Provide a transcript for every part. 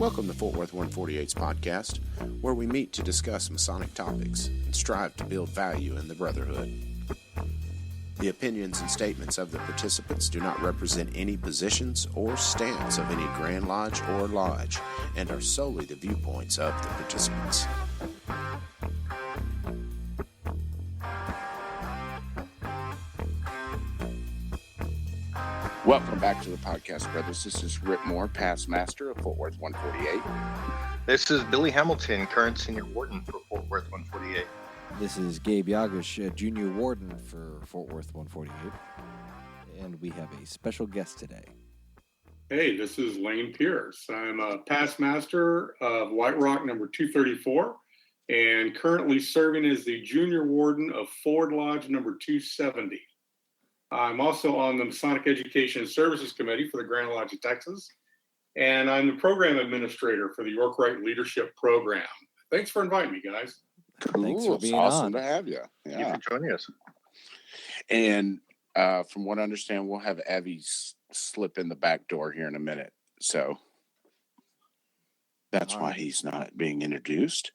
Welcome to Fort Worth 148's podcast, where we meet to discuss Masonic topics and strive to build value in the brotherhood. The opinions and statements of the participants do not represent any positions or stance of any Grand Lodge or Lodge and are solely the viewpoints of the participants. Welcome back to the podcast, brothers. This is Rhit Moore, past master of Fort Worth 148. This is Billy Hamilton, current senior warden for Fort Worth 148. This is Gabriel Jagush, junior warden for Fort Worth 148. And we have a special guest today. Hey, this is Lane Pierce. I'm a past master of White Rock number 234 and currently serving as the junior warden of Ford Lodge number 270. I'm also on the Masonic Education Services Committee for the Grand Lodge of Texas, and I'm the program administrator for the York Rite Leadership Program. Thanks for inviting me, guys. Cool. Thanks for being awesome on. to have you. Thank you for joining us. And from what I understand, we'll have Abby slip in the back door here in a minute. So that's why he's not being introduced.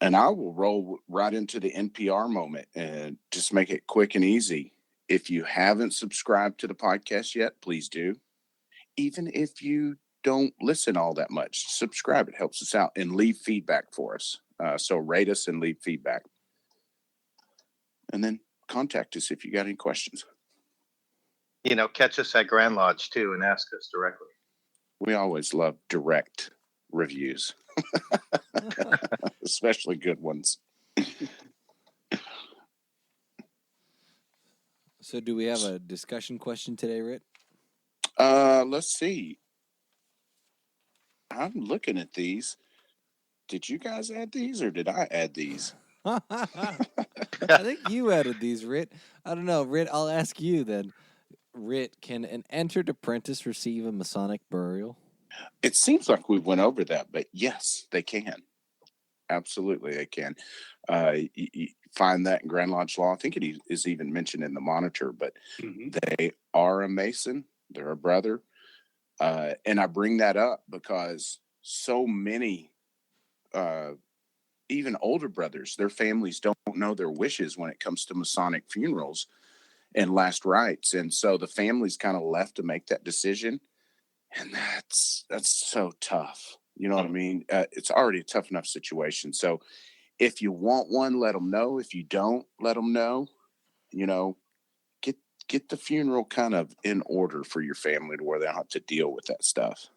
And I will roll right into the NPR moment and just make it quick and easy. If you haven't subscribed to the podcast yet, please do. Even if you don't listen all that much, subscribe. It helps us out, and leave feedback for us. So rate us and leave feedback. And then contact us if you got any questions. You know, catch us at Grand Lodge too and ask us directly. We always love direct reviews, especially good ones. So do we have a discussion question today, Rhit? Let's see. I'm looking at these. Did you guys add these or did I add these? I think you added these, Rhit. I don't know. Rhit, I'll ask you then. Rhit, can an entered apprentice receive a Masonic burial? It seems like we went over that, but yes, they can. Absolutely, they can. You find that in Grand Lodge law. I think it is even mentioned in the monitor, but they are a Mason. They're a brother. And I bring that up because so many, even older brothers, their families don't know their wishes when it comes to Masonic funerals and last rites. And so the family's kind of left to make that decision. And that's so tough. You know what I mean? It's already a tough enough situation. So if you want one, let them know. If you don't, let them know. You know, get the funeral kind of in order for your family to where they don't have to deal with that stuff.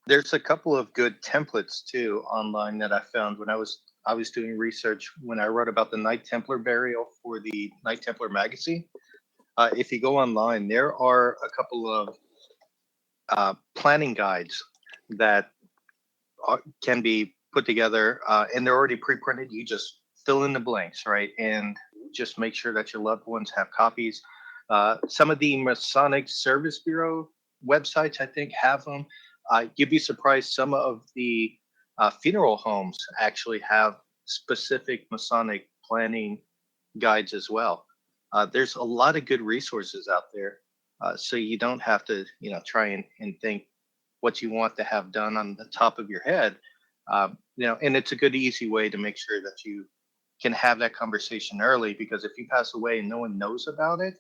There's a couple of good templates too online that I found when I was doing research when I wrote about the Knight Templar burial for the Knight Templar magazine. If you go online, there are a couple of planning guides that can be put together, and they're already pre-printed. You just fill in the blanks, right? And just make sure that your loved ones have copies. Some of the Masonic Service Bureau websites, I think, have them. You'd be surprised. Some of the funeral homes actually have specific Masonic planning guides as well. There's a lot of good resources out there. So you don't have to, try and think what you want to have done on the top of your head. And it's a good, easy way to make sure that you can have that conversation early, because if you pass away and no one knows about it,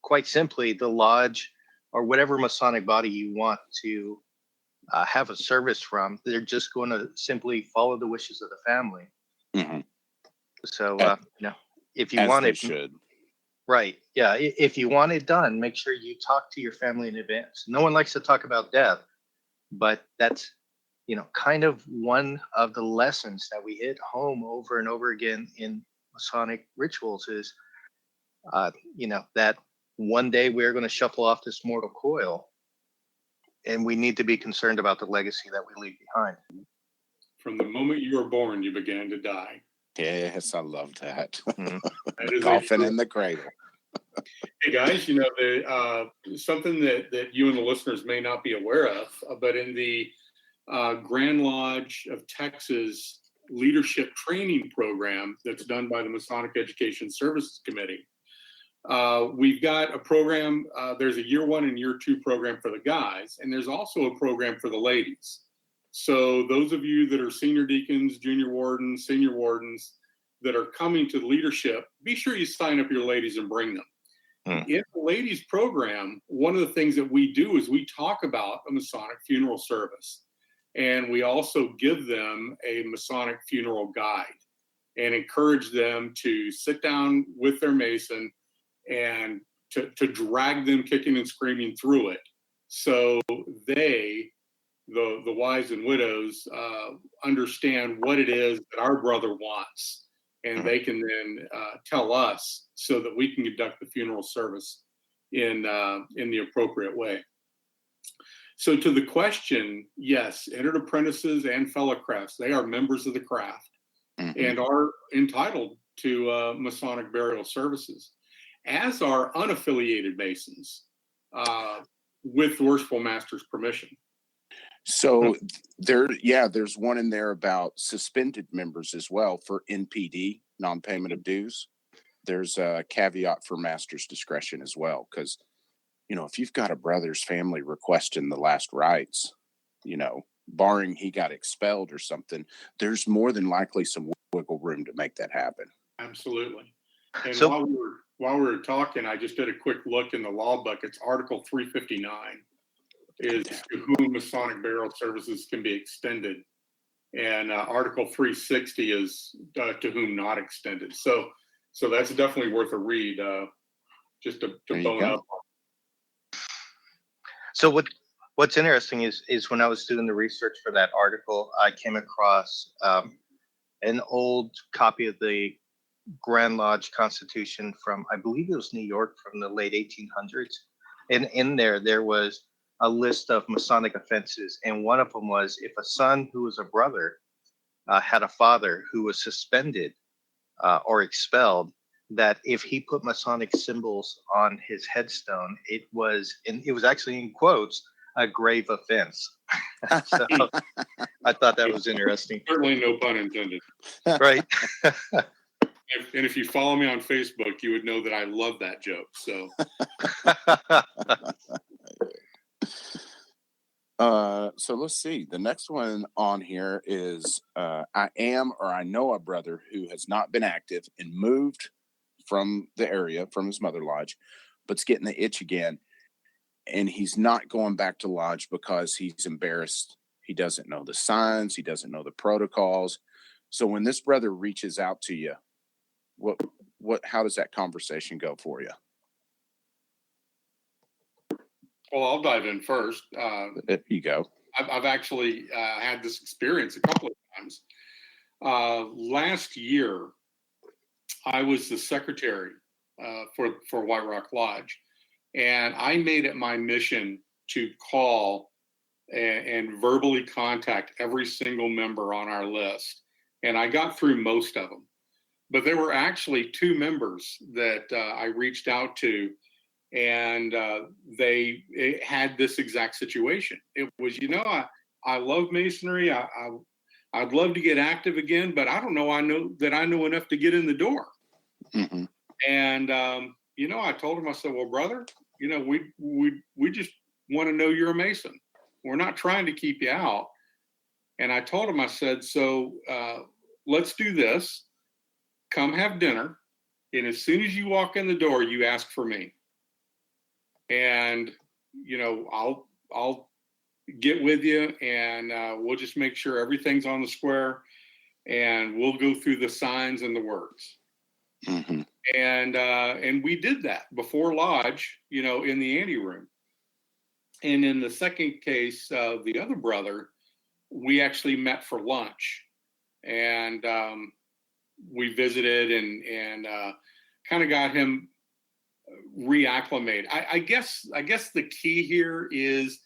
quite simply, the lodge or whatever Masonic body you want to have a service from, they're just going to simply follow the wishes of the family. Mm-hmm. So, if you want it, should. Right. Yeah. If you want it done, make sure you talk to your family in advance. No one likes to talk about death, but that's, kind of one of the lessons that we hit home over and over again in Masonic rituals is, that one day we're going to shuffle off this mortal coil, and we need to be concerned about the legacy that we leave behind. From the moment you were born, you began to die. Yes, I love that. Mm-hmm. That Coffin in the cradle. Hey guys, something that you and the listeners may not be aware of, but in the Grand Lodge of Texas leadership training program that's done by the Masonic Education Services Committee, We've got a program. There's a year 1 and year 2 program for the guys, and there's also a program for the ladies. So those of you that are senior deacons, junior wardens, senior wardens that are coming to leadership, be sure you sign up your ladies and bring them. In the ladies program, one of the things that we do is we talk about a Masonic funeral service. And we also give them a Masonic funeral guide and encourage them to sit down with their Mason and to drag them kicking and screaming through it. So they, the wives and widows, understand what it is that our brother wants. And they can then tell us so that we can conduct the funeral service in the appropriate way. So to the question, yes, entered apprentices and fellow crafts, they are members of the craft and are entitled to Masonic burial services, as are unaffiliated Masons with the Worshipful Master's permission. So there's one in there about suspended members as well for NPD, non-payment of dues. There's a caveat for master's discretion as well, because, if you've got a brother's family requesting the last rites, barring he got expelled or something, there's more than likely some wiggle room to make that happen. Absolutely. And So- while we were talking, I just did a quick look in the law book. It's Article 359 is to whom Masonic burial services can be extended. And Article 360 is to whom not extended. So that's definitely worth a read, just to bone up. So what's interesting is when I was doing the research for that article, I came across an old copy of the Grand Lodge Constitution from, I believe it was New York, from the late 1800s. And in there was a list of Masonic offenses. And one of them was if a son who was a brother had a father who was suspended or expelled, that if he put Masonic symbols on his headstone, it was actually in quotes, a grave offense. So I thought that was interesting. Certainly no pun intended. Right. And if you follow me on Facebook, you would know that I love that joke. So so let's see. The next one on here is I am or I know a brother who has not been active and moved from the area, from his mother lodge, but's getting the itch again. And he's not going back to lodge because he's embarrassed. He doesn't know the signs. He doesn't know the protocols. So when this brother reaches out to you, how does that conversation go for you? Well, I'll dive in first. There you go. I've actually had this experience a couple of times. Last year, I was the secretary for White Rock Lodge, and I made it my mission to call and verbally contact every single member on our list. And I got through most of them. But there were actually 2 members that I reached out to, and they had this exact situation. It was, I love Masonry. I'd love to get active again, but I don't know. I know enough to get in the door. Mm-hmm. And I told him, I said, well, brother, we just want to know you're a Mason. We're not trying to keep you out. And I told him, I said, so let's do this. Come have dinner. And as soon as you walk in the door, you ask for me. And, I'll get with you, and we'll just make sure everything's on the square, and we'll go through the signs and the words. Mm-hmm. And we did that before lodge, in the anteroom. And in the second case, the other brother, we actually met for lunch, and we visited and kind of got him reacclimated. I guess the key here is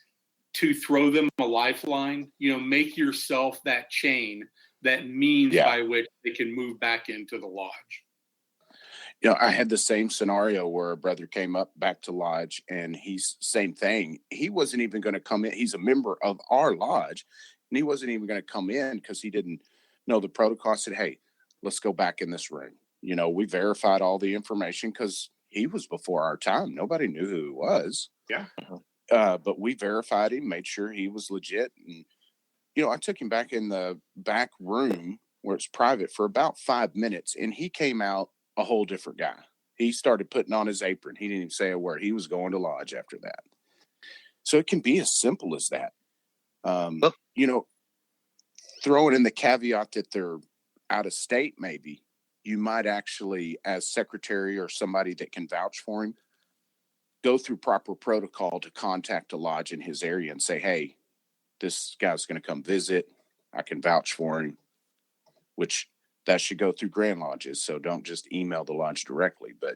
to throw them a lifeline, make yourself that chain, that means by which they can move back into the lodge. I had the same scenario where a brother came up back to lodge, and he's same thing. He wasn't even going to come in. He's a member of our lodge, and he wasn't even going to come in because he didn't know the protocol. I said, hey, let's go back in this room. We verified all the information because he was before our time. Nobody knew who he was. Yeah. But we verified him, made sure he was legit. And, I took him back in the back room where it's private for about 5 minutes, and he came out a whole different guy. He started putting on his apron. He didn't even say a word. He was going to lodge after that. So it can be as simple as that. Throwing in the caveat that they're out of state, maybe you might actually, as secretary or somebody that can vouch for him, go through proper protocol to contact a lodge in his area and say, hey, this guy's going to come visit. I can vouch for him, which that should go through Grand Lodges. So don't just email the lodge directly, but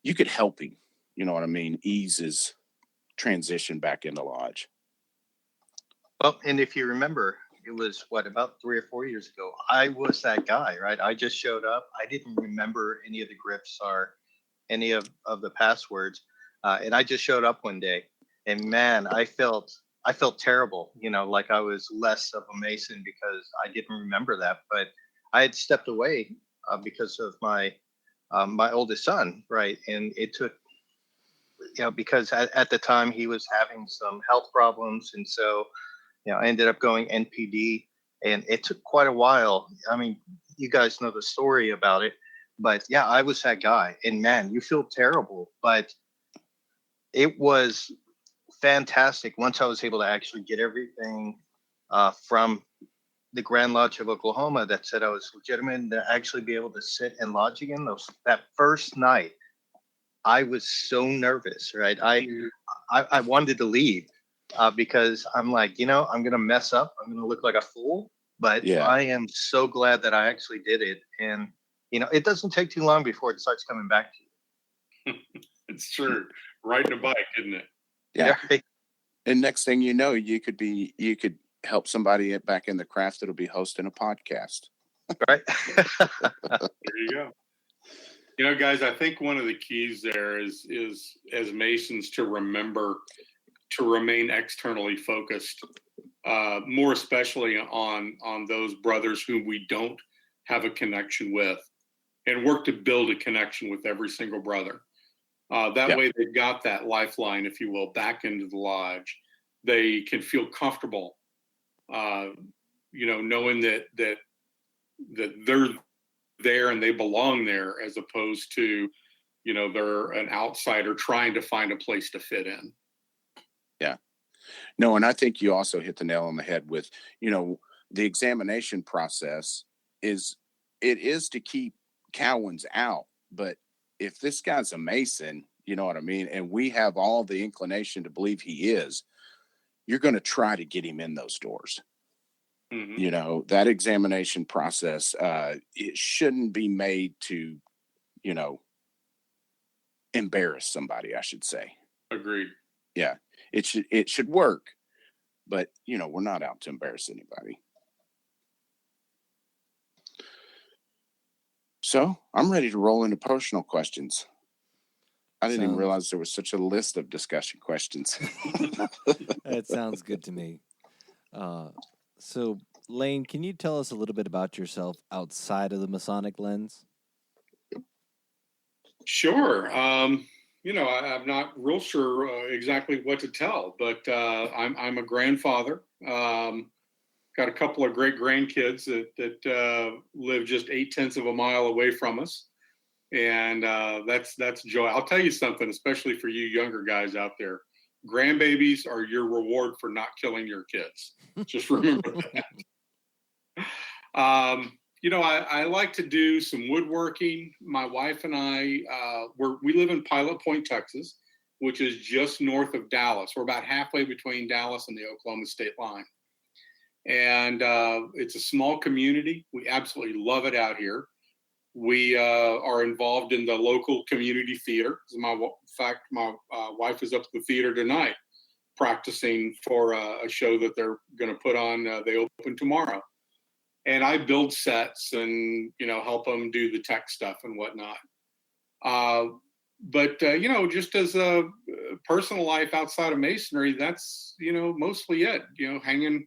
you could help him, you know what I mean? Ease his transition back into lodge. Well, and if you remember, it was about 3 or 4 years ago. I was that guy, right? I just showed up. I didn't remember any of the grips or any of the passwords. And I just showed up one day, and man, I felt terrible, like I was less of a Mason because I didn't remember that. But I had stepped away because of my oldest son, right? And it took, because at the time he was having some health problems, and so I ended up going NPD, and it took quite a while. I mean, you guys know the story about it, but yeah, I was that guy, and man, you feel terrible, but it was fantastic once I was able to actually get everything from the Grand Lodge of Oklahoma that said I was legitimate, and to actually be able to sit and lodge again. That first night, I was so nervous, right? I wanted to leave because I'm like, I'm going to mess up. I'm going to look like a fool. But I am so glad that I actually did it. And, it doesn't take too long before it starts coming back to you. It's true. Riding a bike, isn't it? Yeah. And next thing you know, you could help somebody back in the craft that'll be hosting a podcast. Right. There you go. Guys, I think one of the keys there is as Masons to remember to remain externally focused, more especially on those brothers whom we don't have a connection with, and work to build a connection with every single brother. That way they've got that lifeline, if you will, back into the lodge. They can feel comfortable, knowing that they're there and they belong there, as opposed to, they're an outsider trying to find a place to fit in. Yeah. No, and I think you also hit the nail on the head with, the examination process is to keep Cowans out. But if this guy's a Mason, you know what I mean, and we have all the inclination to believe he is, you're going to try to get him in those doors. Mm-hmm. That examination process, it shouldn't be made to, embarrass somebody, I should say. Agreed. Yeah, it should work, but we're not out to embarrass anybody. So I'm ready to roll into personal questions. I didn't even realize there was such a list of discussion questions. That sounds good to me. So, Lane, can you tell us a little bit about yourself outside of the Masonic lens? Sure. I'm not real sure exactly what to tell, but I'm a grandfather. Got a couple of great grandkids that live just 0.8 of a mile away from us. And that's joy. I'll tell you something, especially for you younger guys out there. Grandbabies are your reward for not killing your kids. Just remember that. I like to do some woodworking. My wife and I, we live in Pilot Point, Texas, which is just north of Dallas. We're about halfway between Dallas and the Oklahoma state line. And it's a small community. We absolutely love it out here. We are involved in the local community theater. My wife is up at the theater tonight practicing for a show that they're going to put on. They open tomorrow. And I build sets and, help them do the tech stuff and whatnot. But just as a personal life outside of Masonry, that's, mostly it, hanging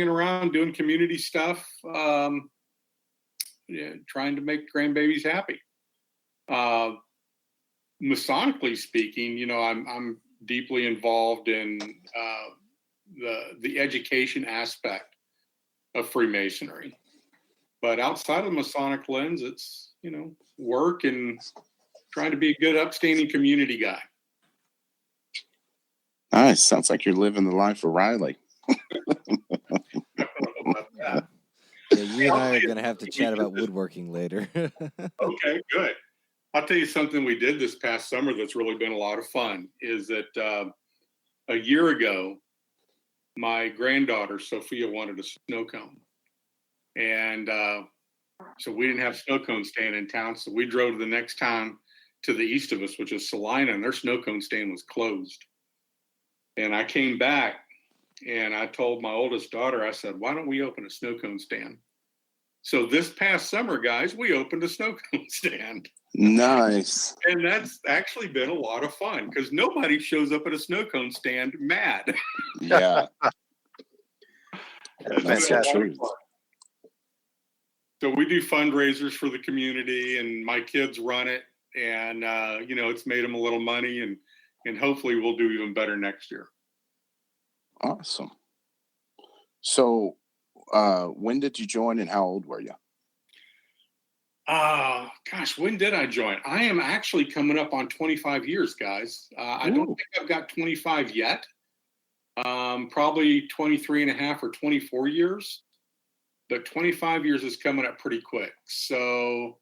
around, doing community stuff, trying to make grandbabies happy. Masonically speaking, you know, I'm deeply involved in the education aspect of Freemasonry. But outside of the Masonic lens, it's, you know, work and trying to be a good, upstanding community guy. Nice. Sounds like you're living the life of Riley. Yeah, you and I are going to have to chat about woodworking later. Okay, good. I'll tell you something we did this past summer that's really been a lot of fun is that a year ago, my granddaughter, Sophia, wanted a snow cone. And so we didn't have snow cone stand in town. So we drove to the next town to the east of us, which is Salina, and their snow cone stand was closed. And I came back and I told my oldest daughter, I said, why don't we open a snow cone stand? So this past summer, guys, we opened a snow cone stand. Nice. And that's actually been a lot of fun because nobody shows up at a snow cone stand mad. Yeah. That's so true. So we do fundraisers for the community and my kids run it. And, you know, it's made them a little money and hopefully we'll do even better next year. Awesome. So when did you join and how old were you? Gosh, when did I join? I am actually coming up on 25 years, guys. I don't think I've got 25 yet. Probably 23 and a half or 24 years. But 25 years is coming up pretty quick. So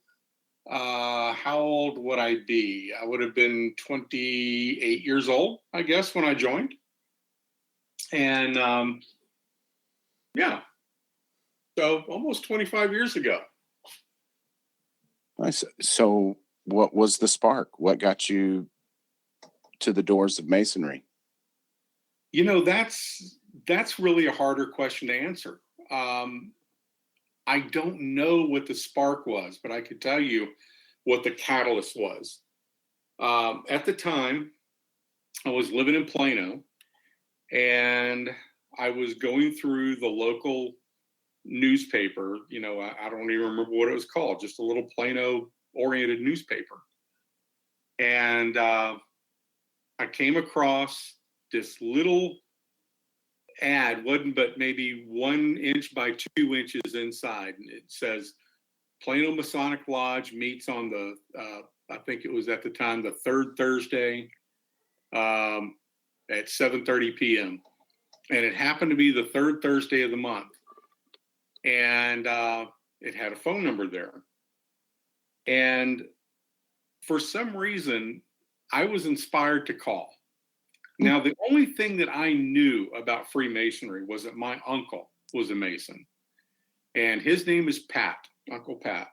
how old would I be? I would have been 28 years old, I guess, when I joined. And yeah, so almost 25 years ago. Nice. So what was the spark? What got you to the doors of Masonry? You know, that's really a harder question to answer. I don't know what the spark was, but I could tell you what the catalyst was. At the time, I was living in Plano, and I was going through the local newspaper. You know, I don't even remember what it was called, just a little Plano-oriented newspaper. And I came across this little ad, wasn't but maybe 1 inch by 2 inches inside. And it says, Plano Masonic Lodge meets on the, I think it was at the time, the third Thursday at 7:30 p.m. And it happened to be the third Thursday of the month. And it had a phone number there. And for some reason, I was inspired to call. Now, the only thing that I knew about Freemasonry was that my uncle was a Mason. And his name is Pat, Uncle Pat.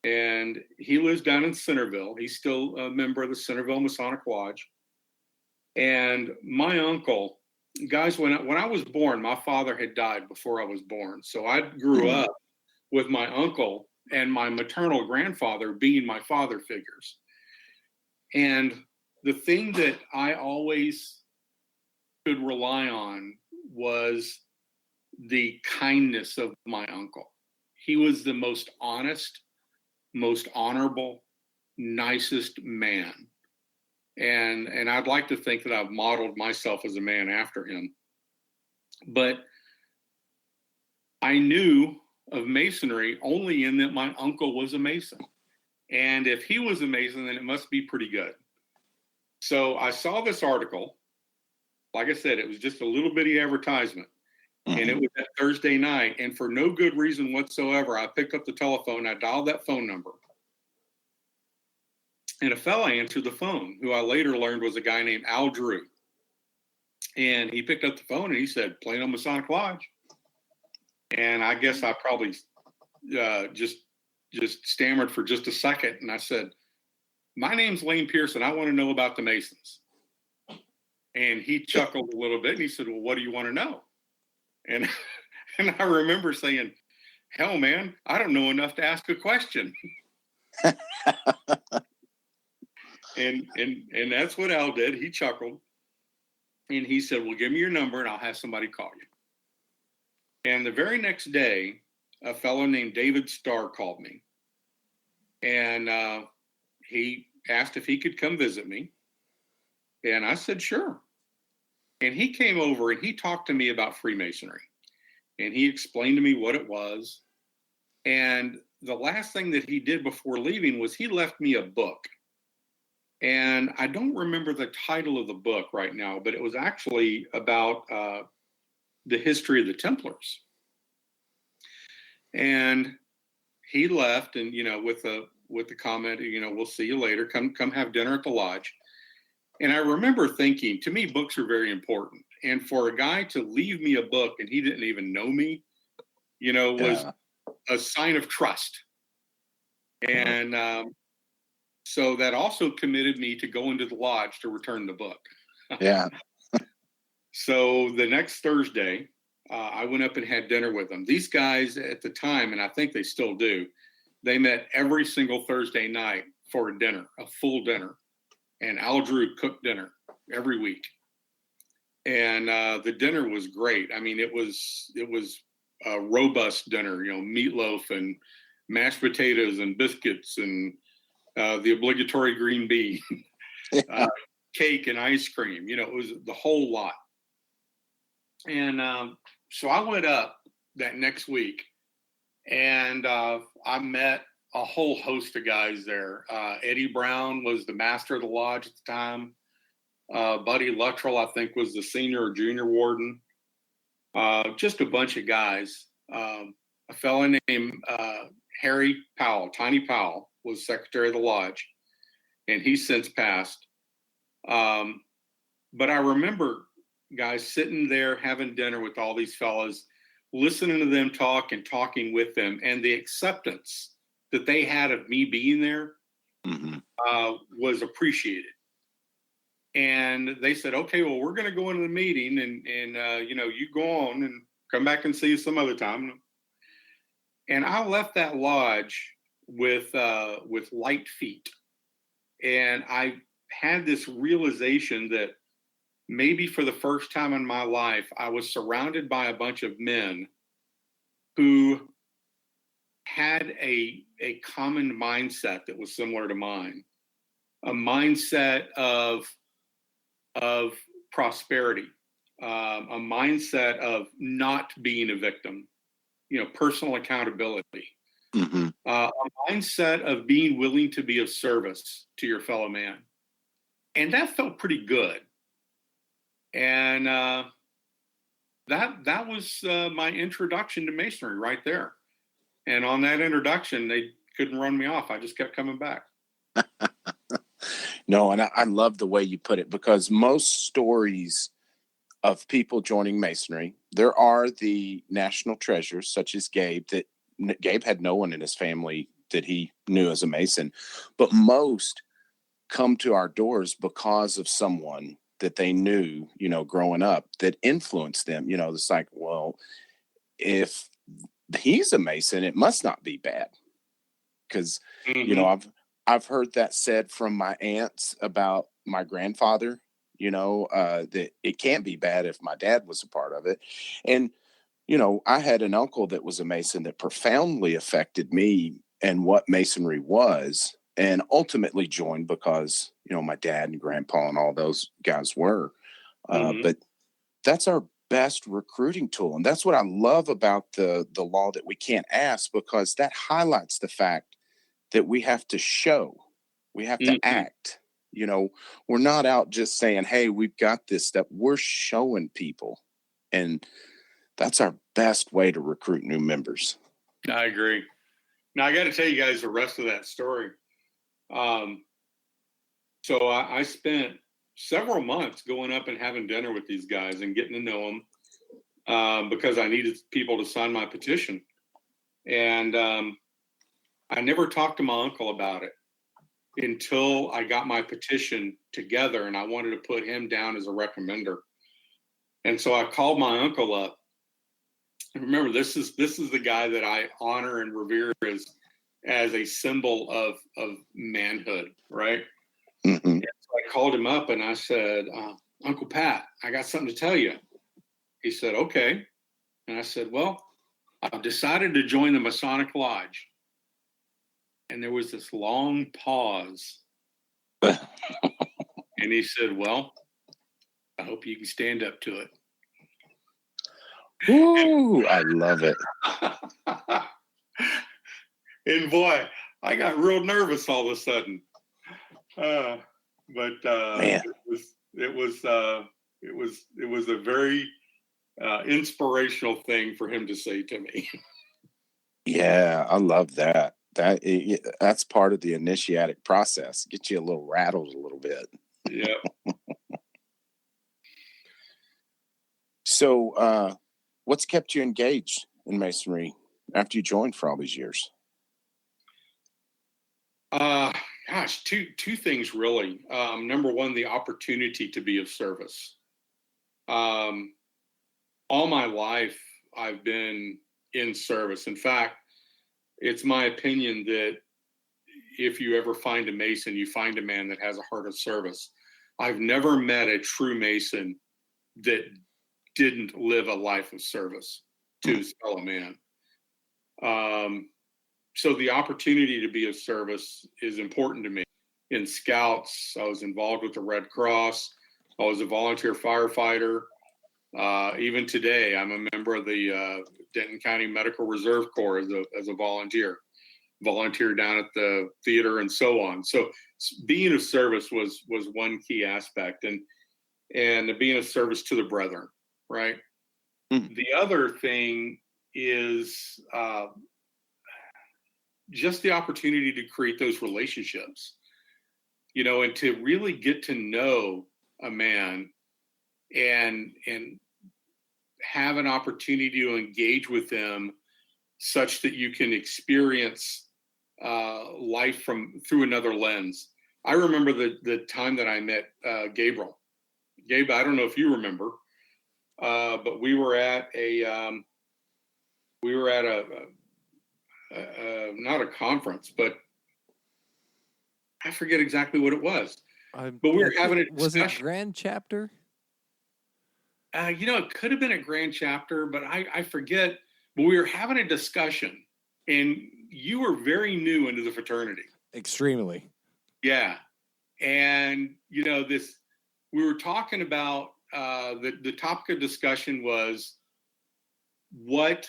And he lives down in Centerville. He's still a member of the Centerville Masonic Lodge. And my uncle, guys, when I was born, my father had died before I was born. So I grew up with my uncle and my maternal grandfather being my father figures. And the thing that I always could rely on was the kindness of my uncle. He was the most honest, most honorable, nicest man. And I'd like to think that I've modeled myself as a man after him. But I knew of Masonry only in that my uncle was a Mason. And if he was a Mason, then it must be pretty good. So I saw this article. Like I said, it was just a little bitty advertisement. And it was that Thursday night. And for no good reason whatsoever, I picked up the telephone. I dialed that phone number. And a fella answered the phone, who I later learned was a guy named Al Drew. And he picked up the phone and he said, Plano Masonic Lodge. And I guess I probably just stammered for just a second. And I said, my name's Lane Pearson. I want to know about the Masons. And he chuckled a little bit and he said, well, what do you want to know? And I remember saying, hell, man, I don't know enough to ask a question. And that's what Al did. He chuckled and he said, well, give me your number and I'll have somebody call you. And the very next day, a fellow named David Starr called me. And he asked if he could come visit me. And I said, sure. And he came over and he talked to me about Freemasonry. And he explained to me what it was. And the last thing that he did before leaving was he left me a book. And I don't remember the title of the book right now, but it was actually about the history of the Templars. And he left, and with the comment, we'll see you later. Come have dinner at the lodge. And I remember thinking, to me, books are very important. And for a guy to leave me a book and he didn't even know me, was a sign of trust. And so that also committed me to go into the lodge to return the book. Yeah. So the next Thursday, I went up and had dinner with them. These guys at the time, and I think they still do, they met every single Thursday night for a dinner, a full dinner. And Al Drew cooked dinner every week. And the dinner was great. I mean, it was a robust dinner, meatloaf and mashed potatoes and biscuits and the obligatory green bean, cake and ice cream. It was the whole lot. And so I went up that next week, and I met a whole host of guys there. Eddie Brown was the master of the lodge at the time. Buddy Luttrell, I think, was the senior or junior warden. Just a bunch of guys. A fellow named Harry Powell, Tiny Powell, was secretary of the lodge, and he's since passed. But I remember guys sitting there having dinner with all these fellas, listening to them talk and talking with them, and the acceptance that they had of me being there was appreciated. And they said, okay, well, we're going to go into the meeting and you go on and come back and see you some other time. And I left that lodge with light feet. And I had this realization that maybe for the first time in my life, I was surrounded by a bunch of men who had a common mindset that was similar to mine, a mindset of prosperity, a mindset of not being a victim, personal accountability, a mindset of being willing to be of service to your fellow man. And that felt pretty good. And that was my introduction to Masonry right there. And on that introduction, they couldn't run me off. I just kept coming back. No, and I love the way you put it, because most stories of people joining Masonry, there are the national treasures such as Gabe, that Gabe had no one in his family that he knew as a Mason, but most come to our doors because of someone that they knew, growing up, that influenced them. It's like, well, if he's a Mason, it must not be bad. Because, I've heard that said from my aunts about my grandfather, that it can't be bad if my dad was a part of it. And, I had an uncle that was a Mason that profoundly affected me and what Masonry was, and ultimately joined because, my dad and grandpa and all those guys were. But that's our best recruiting tool. And that's what I love about the law that we can't ask, because that highlights the fact that we have to show, we have to act. We're not out just saying, hey, we've got this stuff. We're showing people. And that's our best way to recruit new members. I agree. Now, I got to tell you guys the rest of that story. So I spent several months going up and having dinner with these guys and getting to know them because I needed people to sign my petition. And I never talked to my uncle about it until I got my petition together, and I wanted to put him down as a recommender. And so I called my uncle up. And remember, this is the guy that I honor and revere as a symbol of manhood, right? And so I called him up and I said, Uncle Pat, I got something to tell you. He said, okay. And I said, well, I've decided to join the Masonic Lodge. And there was this long pause. And he said, well, I hope you can stand up to it. Ooh, I love it. And boy, I got real nervous all of a sudden. But Man. it was a very inspirational thing for him to say to me. Yeah, I love that. That's part of the initiatic process. Get you a little rattled a little bit. Yeah. So, what's kept you engaged in Masonry after you joined for all these years? Gosh, two things really. Number one, the opportunity to be of service. All my life, I've been in service. In fact, it's my opinion that if you ever find a Mason, you find a man that has a heart of service. I've never met a true Mason that didn't live a life of service to his fellow man. So the opportunity to be of service is important to me. In Scouts, I was involved with the Red Cross. I was a volunteer firefighter. Even today, I'm a member of the Denton County Medical Reserve Corps as a volunteer down at the theater and so on. So being of service was one key aspect, and being of service to the brethren, right? Mm-hmm. The other thing is just the opportunity to create those relationships, and to really get to know a man and have an opportunity to engage with them such that you can experience life through another lens. I remember the time that I met Gabriel. Gabe, I don't know if you remember, but we were at not a conference, but I forget exactly what it was. But we were having a discussion. Was it Grand Chapter? It could have been a Grand Chapter, but I forget. But we were having a discussion, and you were very new into the fraternity. Extremely. Yeah. And, we were talking about, the topic of discussion was what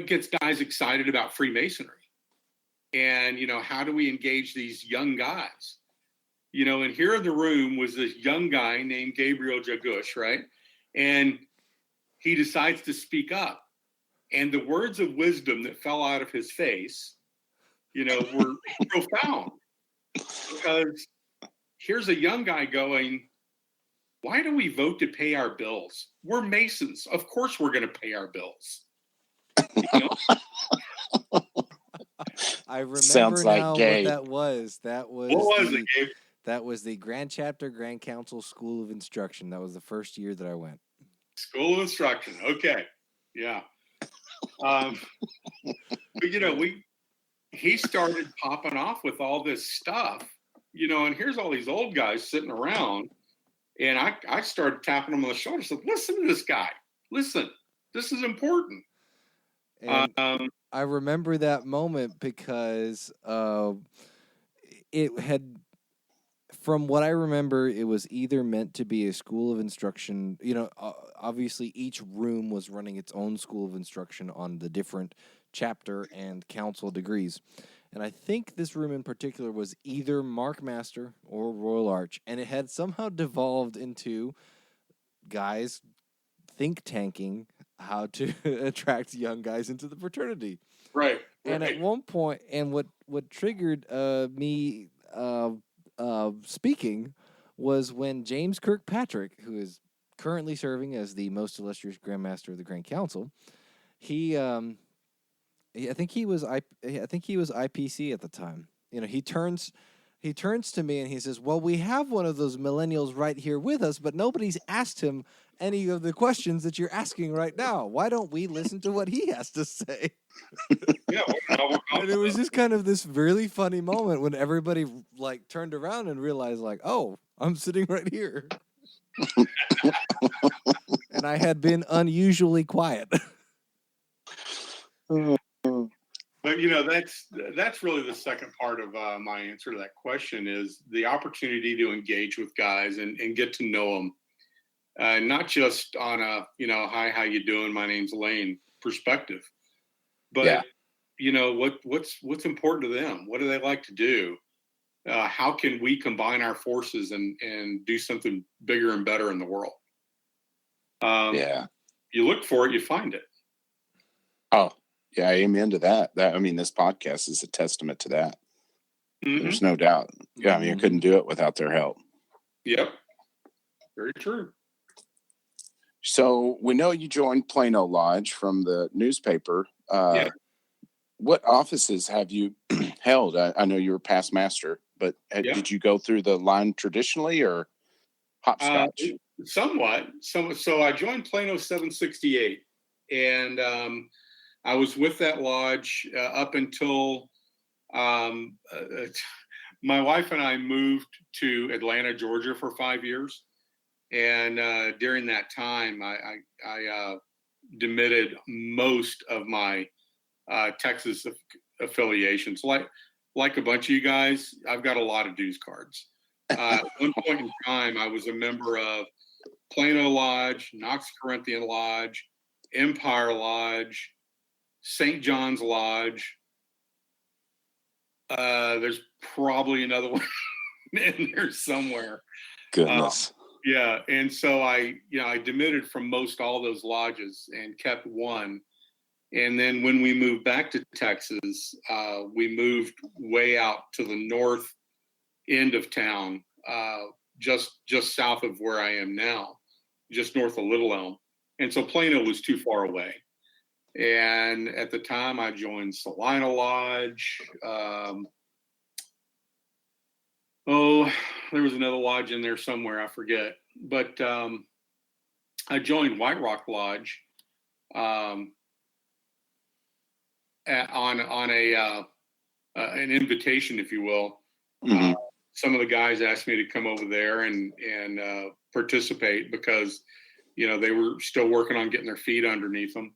gets guys excited about Freemasonry? And, how do we engage these young guys? And here in the room was this young guy named Gabriel Jagush, right? And he decides to speak up. And the words of wisdom that fell out of his face, were profound. Because here's a young guy going, why do we vote to pay our bills? We're Masons. Of course we're going to pay our bills. I remember Sounds like now Gabe. what that was. What was it, Gabe? That was the Grand Chapter, Grand Council School of Instruction. That was the first year that I went. School of Instruction. Okay. Yeah. But he started popping off with all this stuff, and here's all these old guys sitting around, and I started tapping him on the shoulder. Said, listen to this guy. Listen, this is important. And I remember that moment because it had, from what I remember, it was either meant to be a school of instruction. Obviously each room was running its own school of instruction on the different chapter and council degrees. And I think this room in particular was either Mark Master or Royal Arch. And it had somehow devolved into guys think tanking how to attract young guys into the fraternity. Right. And at one point, and what triggered me speaking was when James Kirkpatrick, who is currently serving as the most illustrious Grand Master of the Grand Council, I think he was IPC at the time. He turns to me and he says, "Well, we have one of those millennials right here with us, but nobody's asked him any of the questions that you're asking right now. Why don't we listen to what he has to say?" Yeah, and it was just kind of this really funny moment when everybody turned around and realized oh, I'm sitting right here. And I had been unusually quiet. But But that's really the second part of my answer to that question is the opportunity to engage with guys and get to know them, not just on a hi, how you doing, my name's Lane perspective, but what's important to them, what do they like to do, how can we combine our forces and do something bigger and better in the world. You look for it, you find it. Oh, yeah, amen to that. This podcast is a testament to that. Mm-hmm. There's no doubt. Yeah, I couldn't do it without their help. Yep. Very true. So we know you joined Plano Lodge from the newspaper. What offices have you held? I know you were past master, but did you go through the line traditionally or hopscotch? Somewhat. So I joined Plano 768, and I was with that lodge up until my wife and I moved to Atlanta, Georgia for 5 years. And during that time, I demitted most of my Texas affiliations. Like a bunch of you guys, I've got a lot of dues cards. At one point in time, I was a member of Plano Lodge, Knox Corinthian Lodge, Empire Lodge, St. John's Lodge. There's probably another one in there somewhere. Goodness. Yeah, and so I demitted from most all those lodges and kept one. And then when we moved back to Texas, we moved way out to the north end of town, just south of where I am now, just north of Little Elm. And so Plano was too far away. And at the time, I joined Salina Lodge. There was another lodge in there somewhere, I forget. But I joined White Rock Lodge on an invitation, if you will. Mm-hmm. Some of the guys asked me to come over there and participate because they were still working on getting their feet underneath them.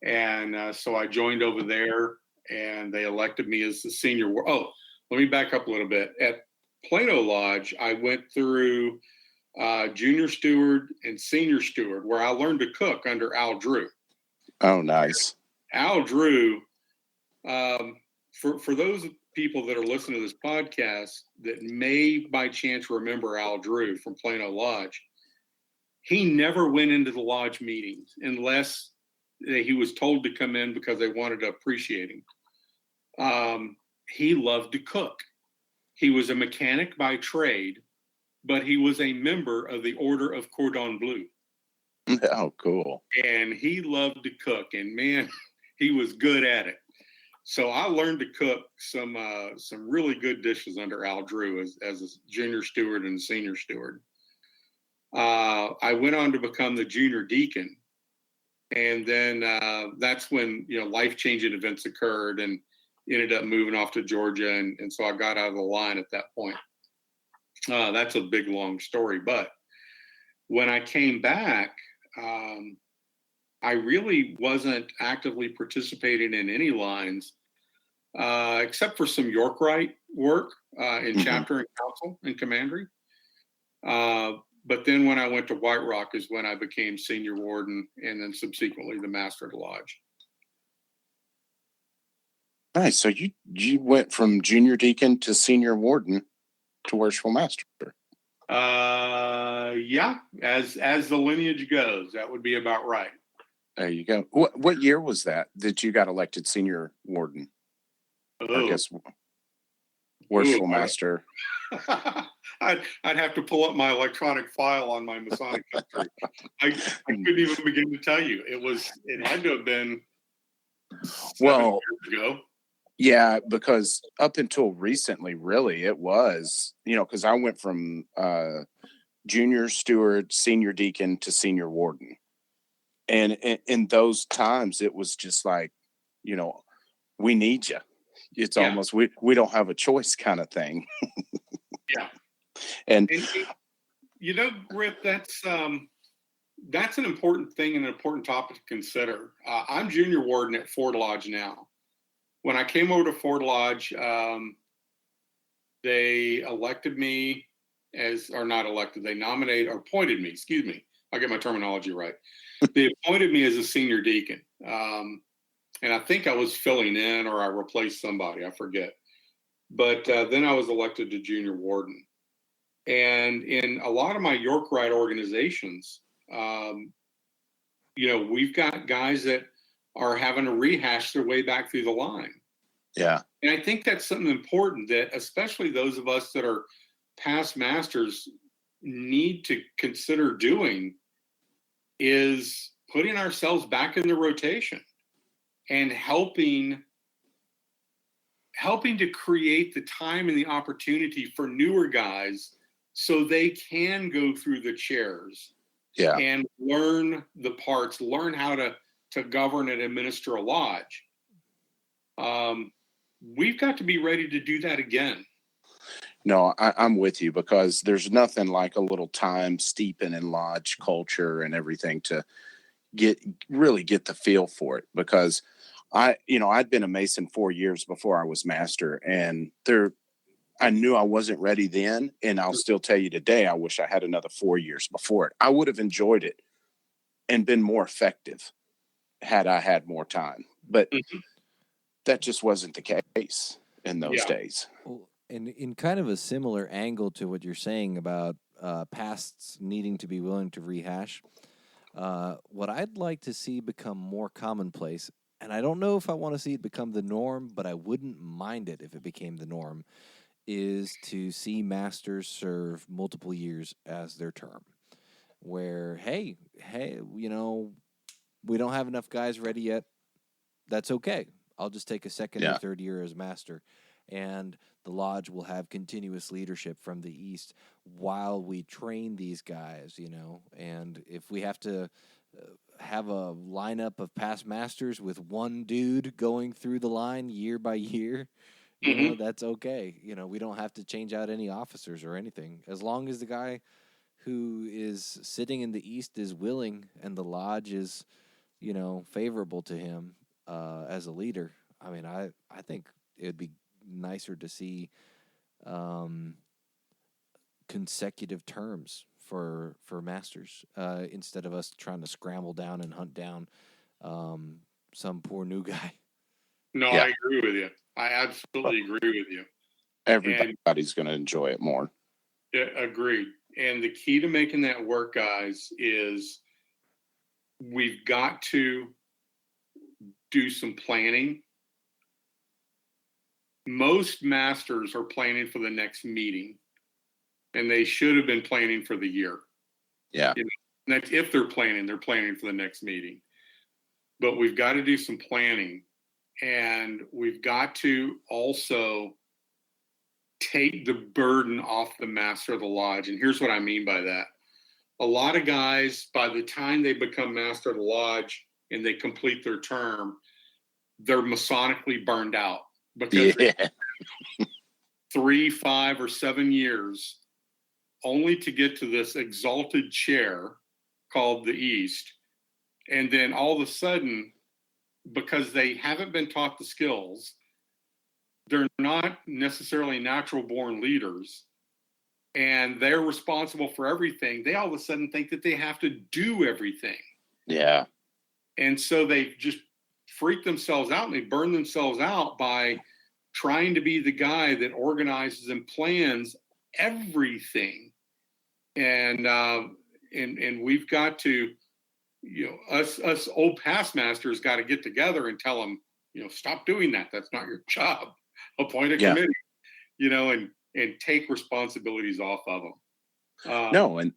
And so I joined over there, and they elected me as the senior. Oh, let me back up a little bit. At Plano Lodge, I went through junior steward and senior steward, where I learned to cook under Al Drew. Oh, nice. Al Drew, for those people that are listening to this podcast that may by chance remember Al Drew from Plano Lodge, he never went into the lodge meetings unless he was told to come in because they wanted to appreciate him. He loved to cook. He was a mechanic by trade, but he was a member of the Order of Cordon Bleu. Oh, cool. And he loved to cook, and man, he was good at it. So I learned to cook some really good dishes under Al Drew as a junior steward and senior steward. I went on to become the junior deacon. And then that's when, life-changing events occurred and ended up moving off to Georgia. And so I got out of the line at that point. That's a big, long story. But when I came back, I really wasn't actively participating in any lines, except for some York Rite work in chapter and council and commandery. But then when I went to White Rock is when I became senior warden and then subsequently the master of the lodge. Nice. So you went from junior deacon to senior warden to worshipful master. Yeah, as the lineage goes, that would be about right. There you go. What year was that you got elected senior warden? I guess worshipful master. I'd have to pull up my electronic file on my Masonic history. I couldn't even begin to tell you. It had to have been 7 years ago. Yeah, because up until recently, really, it was, because I went from junior steward, senior deacon to senior warden. And in those times, it was just like, we need you. It's almost, we don't have a choice kind of thing. Yeah. And Rhit, that's an important thing and an important topic to consider. I'm junior warden at Ford Lodge now. when I came over to Ford Lodge, they elected me they appointed me, excuse me. I'll get my terminology right. They appointed me as a senior deacon. And I think I was filling in or I replaced somebody, I forget. But then I was elected to junior warden. And in a lot of my York Rite organizations, we've got guys that are having to rehash their way back through the line. Yeah. And I think that's something important that especially those of us that are past masters need to consider doing is putting ourselves back in the rotation and helping to create the time and the opportunity for newer guys so they can go through the chairs and learn the parts, learn how to govern and administer a lodge. We've got to be ready to do that again. No, I'm with you, because there's nothing like a little time steeping in lodge culture and everything to really get the feel for it. Because I'd been a Mason 4 years before I was master, and I knew I wasn't ready then. And I'll still tell you today, I wish I had another 4 years before it. I would have enjoyed it and been more effective had I had more time. But that just wasn't the case in those days. Well, and in kind of a similar angle to what you're saying about pasts needing to be willing to rehash, what I'd like to see become more commonplace, and I don't know if I want to see it become the norm, but I wouldn't mind it if it became the norm, is to see masters serve multiple years as their term. Where, hey, we don't have enough guys ready yet. That's okay. I'll just take a second or third year as master. And the lodge will have continuous leadership from the east while we train these guys, And if we have to have a lineup of past masters with one dude going through the line year by year, that's okay. We don't have to change out any officers or anything. As long as the guy who is sitting in the east is willing and the lodge is, favorable to him as a leader. I mean, I think it'd be nicer to see consecutive terms for masters instead of us trying to scramble down and hunt down some poor new guy. No, I agree with you. I absolutely agree with you. Everybody's going to enjoy it more. Yeah, agreed. And the key to making that work, guys, is we've got to do some planning. Most masters are planning for the next meeting, and they should have been planning for the year. Yeah. If they're planning for the next meeting. But we've got to do some planning, and we've got to also take the burden off the master of the lodge. And here's what I mean by that. A lot of guys, by the time they become master of the lodge and they complete their term, they're Masonically burned out because 3, 5, or 7 years only to get to this exalted chair called the East. And then all of a sudden, because they haven't been taught the skills, they're not necessarily natural born leaders, and they're responsible for everything. They all of a sudden think that they have to do everything. Yeah. And so they just freak themselves out and they burn themselves out by trying to be the guy that organizes and plans everything. And we've got to, us old past masters got to get together and tell them, stop doing that. That's not your job. Appoint a committee, and take responsibilities off of them. No, and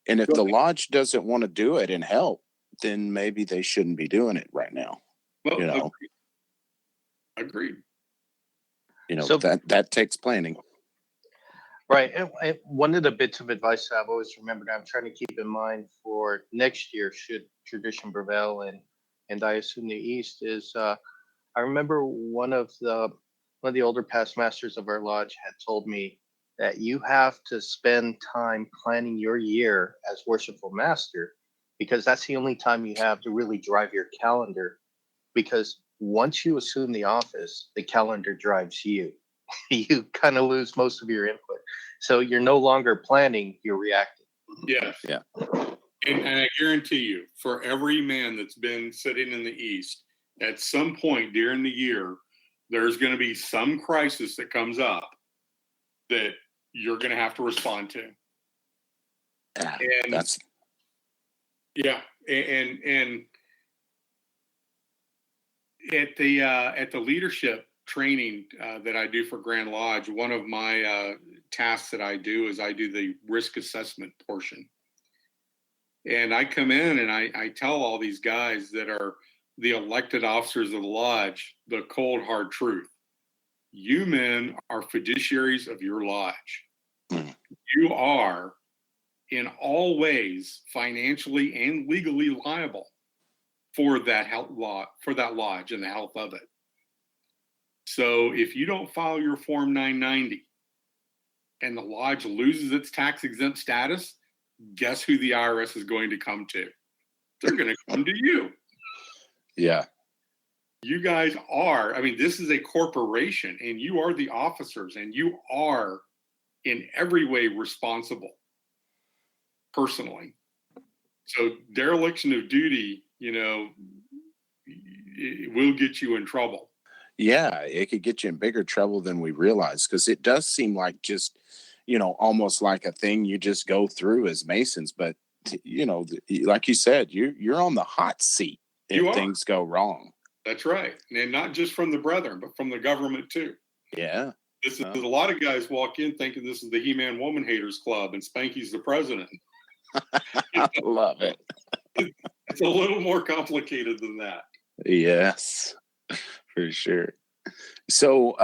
if the lodge doesn't want to do it and help, then maybe they shouldn't be doing it right now. Well, agreed. So that takes planning. Right. And one of the bits of advice I've always remembered, I'm trying to keep in mind for next year, should tradition prevail and I assume the East, is I remember one of the older past masters of our lodge had told me that you have to spend time planning your year as worshipful master, because that's the only time you have to really drive your calendar. Because once you assume the office, the calendar drives you. You kind of lose most of your input. So you're no longer planning, you're reacting. Yes. Yeah. And I guarantee you, for every man that's been sitting in the East, at some point during the year, there's going to be some crisis that comes up that you're going to have to respond to. Yeah, And that's yeah, and at the leadership training that I do for Grand Lodge, one of my tasks that I do is I do the risk assessment portion. And I come in and I tell all these guys that are the elected officers of the lodge the cold, hard truth. You men are fiduciaries of your lodge. Mm. You are in all ways financially and legally liable for that lodge and the health of it. So if you don't file your Form 990 and the lodge loses its tax exempt status, guess who the IRS is going to come to? They're going to come to you. yeah. You guys are, I mean, this is a corporation and you are the officers and you are in every way responsible personally. So dereliction of duty, it will get you in trouble. Yeah, it could get you in bigger trouble than we realize, because it does seem like just, almost like a thing you just go through as Masons. But, like you said, you're on the hot seat if things go wrong. That's right. And not just from the brethren, but from the government too. Yeah. This is a lot of guys walk in thinking this is the He-Man Woman Haters Club and Spanky's the president. I love it. It's a little more complicated than that. Yes, for sure. So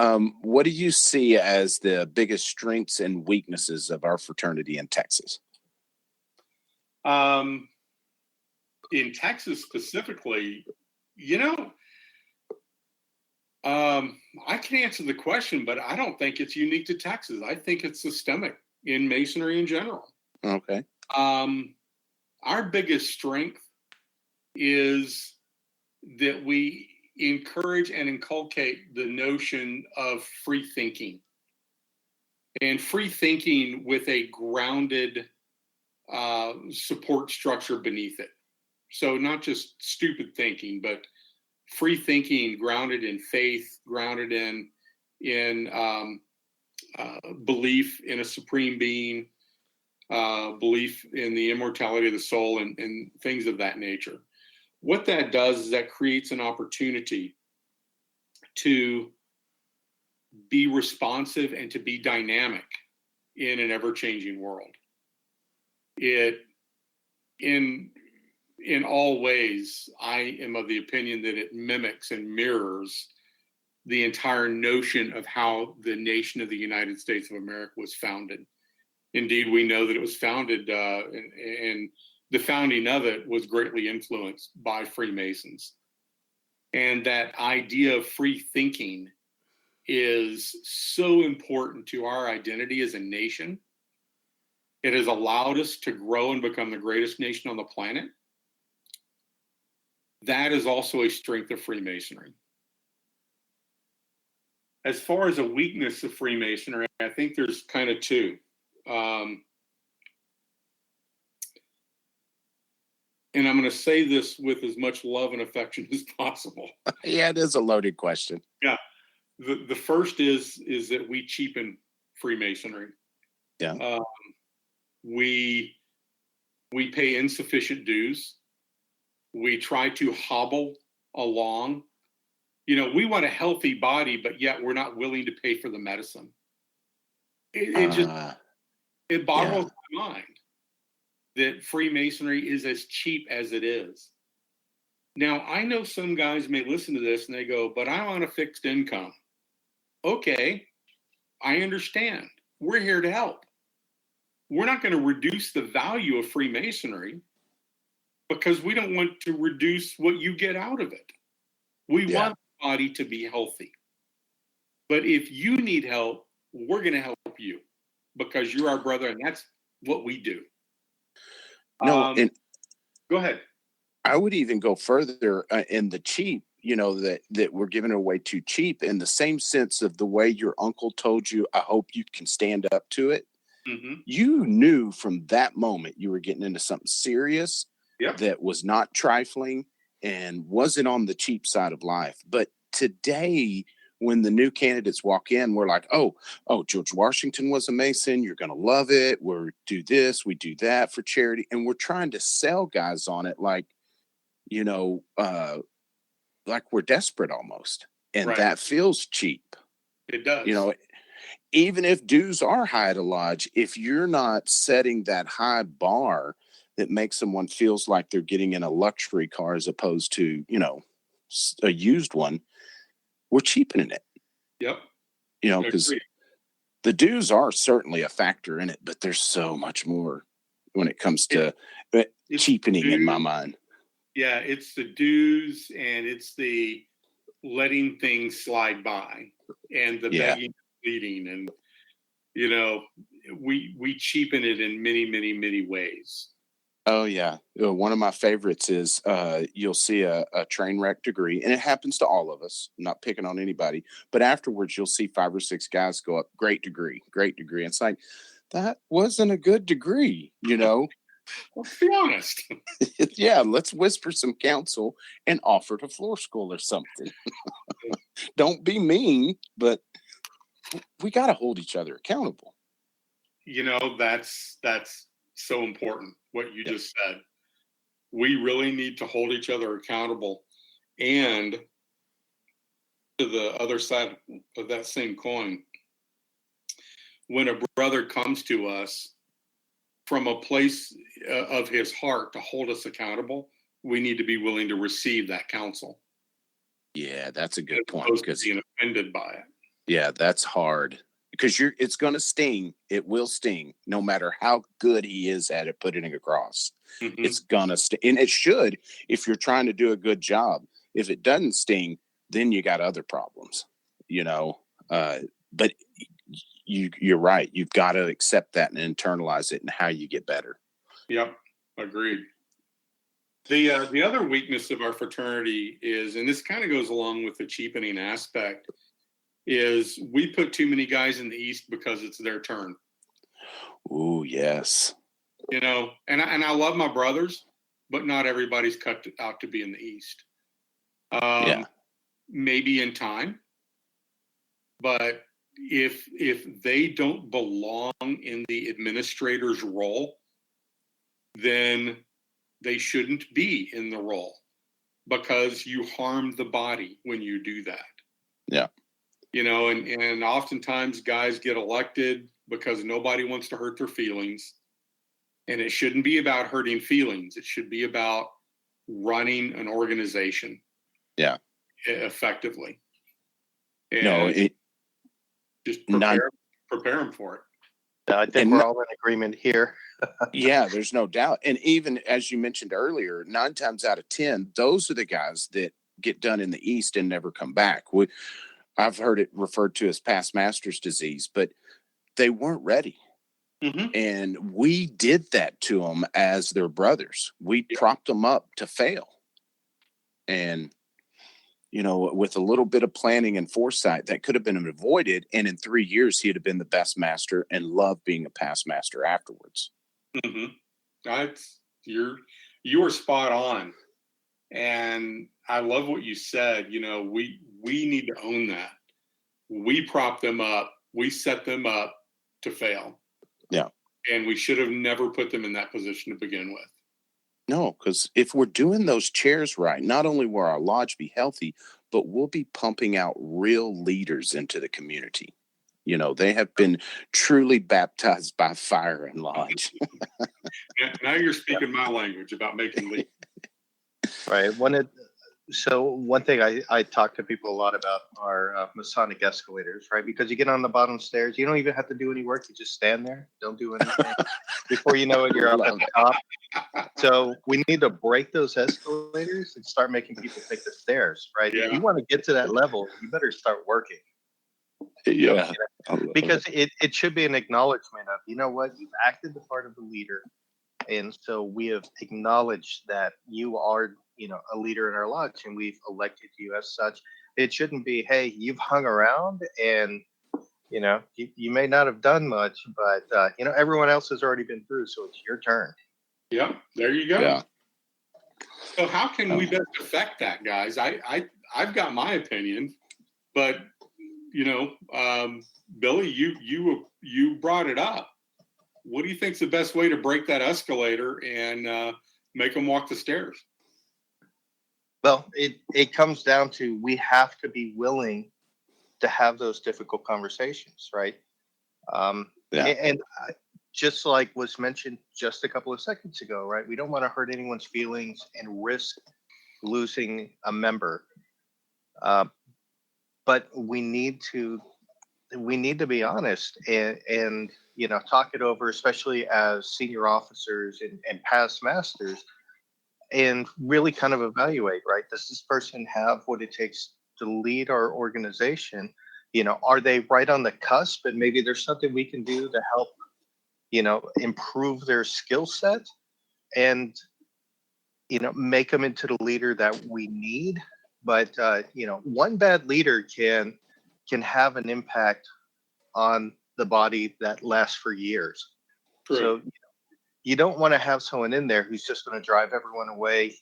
what do you see as the biggest strengths and weaknesses of our fraternity in Texas? In Texas specifically, I can answer the question, but I don't think it's unique to Texas. I think it's systemic in Masonry in general. Okay. Our biggest strength is that we encourage and inculcate the notion of free thinking, and free thinking with a grounded support structure beneath it. So not just stupid thinking, but free thinking grounded in faith, grounded in belief in a supreme being, belief in the immortality of the soul, and things of that nature. What that does is that creates an opportunity to be responsive and to be dynamic in an ever-changing world. It, in all ways, I am of the opinion that it mimics and mirrors the entire notion of how the nation of the United States of America was founded. Indeed, we know that it was founded, and the founding of it was greatly influenced by Freemasons. And that idea of free thinking is so important to our identity as a nation. It has allowed us to grow and become the greatest nation on the planet. That is also a strength of Freemasonry. As far as a weakness of Freemasonry, I think there's kind of two. And I'm going to say this with as much love and affection as possible. Yeah, it is a loaded question. Yeah. The first is that we cheapen Freemasonry. Yeah. We pay insufficient dues. We try to hobble along. We want a healthy body, but yet we're not willing to pay for the medicine. It boggles my mind that Freemasonry is as cheap as it is. Now, I know some guys may listen to this and they go, but I'm on a fixed income. Okay, I understand. We're here to help. We're not going to reduce the value of Freemasonry because we don't want to reduce what you get out of it. We want the body to be healthy. But if you need help, we're going to help you because you're our brother, and that's what we do. No, and go ahead. I would even go further in the cheap. that we're giving it away too cheap, in the same sense of the way your uncle told you, I hope you can stand up to it. Mm-hmm. You knew from that moment you were getting into something serious that was not trifling and wasn't on the cheap side of life. But today, when the new candidates walk in, we're like, oh, George Washington was a Mason. You're going to love it. We do this, we do that for charity. And we're trying to sell guys on it like, like we're desperate almost. And that feels cheap. It does. Even if dues are high at a lodge, if you're not setting that high bar that makes someone feels like they're getting in a luxury car as opposed to, a used one, we're cheapening it. Yep. Because the dues are certainly a factor in it, but there's so much more when it comes to cheapening in my mind. Yeah, it's the dues and it's the letting things slide by and the begging, pleading, and we cheapen it in many, many, many ways. Oh yeah, one of my favorites is you'll see a train wreck degree, and it happens to all of us. I'm not picking on anybody, but afterwards you'll see 5 or 6 guys go up, great degree. It's like, that wasn't a good degree, Let's be honest. Yeah, let's whisper some counsel and offer to floor school or something. Don't be mean, but we got to hold each other accountable. That's so important, what you just said. We really need to hold each other accountable. And to the other side of that same coin, when a brother comes to us from a place of his heart to hold us accountable, we need to be willing to receive that counsel. Yeah, that's a good point. Because being offended by it. Yeah, that's hard. Because it's going to sting. It will sting, no matter how good he is at it, putting it across. Mm-hmm. It's going to sting. And it should, if you're trying to do a good job. If it doesn't sting, then you got other problems, but you're right. You've got to accept that and internalize it and how you get better. Yep. Agreed. The other weakness of our fraternity is, and this kind of goes along with the cheapening aspect, is we put too many guys in the East because it's their turn. Ooh, yes. And I love my brothers, but not everybody's cut out to be in the East. Maybe in time, but if they don't belong in the administrator's role, then they shouldn't be in the role, because you harm the body when you do that. Yeah. And oftentimes guys get elected because nobody wants to hurt their feelings. And it shouldn't be about hurting feelings. It should be about running an organization. Yeah. Effectively. And just prepare them for it. I think we're all in agreement here. Yeah, there's no doubt. And even as you mentioned earlier, 9 times out of 10, those are the guys that get done in the East and never come back. I've heard it referred to as past master's disease, but they weren't ready. Mm-hmm. And we did that to them as their brothers. We propped them up to fail. And with a little bit of planning and foresight, that could have been avoided. And in 3 years, he'd have been the best master and loved being a past master afterwards. Mm-hmm. You were spot on. And I love what you said. We need to own that. We prop them up. We set them up to fail. Yeah. And we should have never put them in that position to begin with. No, because if we're doing those chairs right, not only will our lodge be healthy, but we'll be pumping out real leaders into the community. They have been truly baptized by fire in lodge. Now you're speaking my language about making leaders. Right. So one thing I talk to people a lot about are Masonic escalators, right? Because you get on the bottom stairs, you don't even have to do any work. You just stand there, don't do anything. Before you know it, you're up at the top. So we need to break those escalators and start making people take the stairs, right? Yeah. If you want to get to that level, you better start working. Yeah. Because it should be an acknowledgement of, what, you've acted the part of the leader. And so we have acknowledged that you are, a leader in our lodge and we've elected you as such. It shouldn't be, hey, you've hung around and you may not have done much, but everyone else has already been through, so it's your turn. Yeah, there you go. Yeah. So how can we best affect that, guys? I've got my opinion, but Billy, you brought it up. What do you think's the best way to break that escalator and make them walk the stairs? Well, it comes down to, we have to be willing to have those difficult conversations, right? And just like was mentioned just a couple of seconds ago, right? We don't want to hurt anyone's feelings and risk losing a member. But we need to be honest and talk it over, especially as senior officers and past masters, and really kind of evaluate, right? Does this person have what it takes to lead our organization? Are they right on the cusp, and maybe there's something we can do to help, improve their skill set and, make them into the leader that we need. But, one bad leader can have an impact on the body that lasts for years. True. So you don't want to have someone in there who's just going to drive everyone away,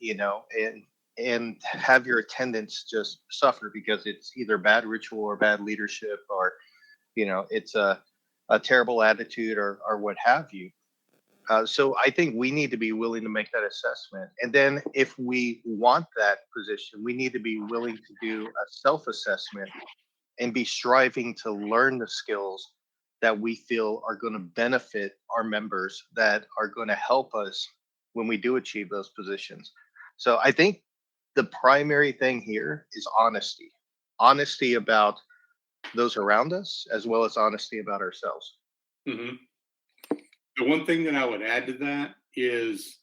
and have your attendance just suffer because it's either bad ritual or bad leadership, or, it's a terrible attitude or what have you. So I think we need to be willing to make that assessment. And then if we want that position, we need to be willing to do a self-assessment and be striving to learn the skills that we feel are going to benefit our members, that are going to help us when we do achieve those positions. So I think the primary thing here is honesty about those around us, as well as honesty about ourselves. Mm-hmm. The one thing that I would add to that is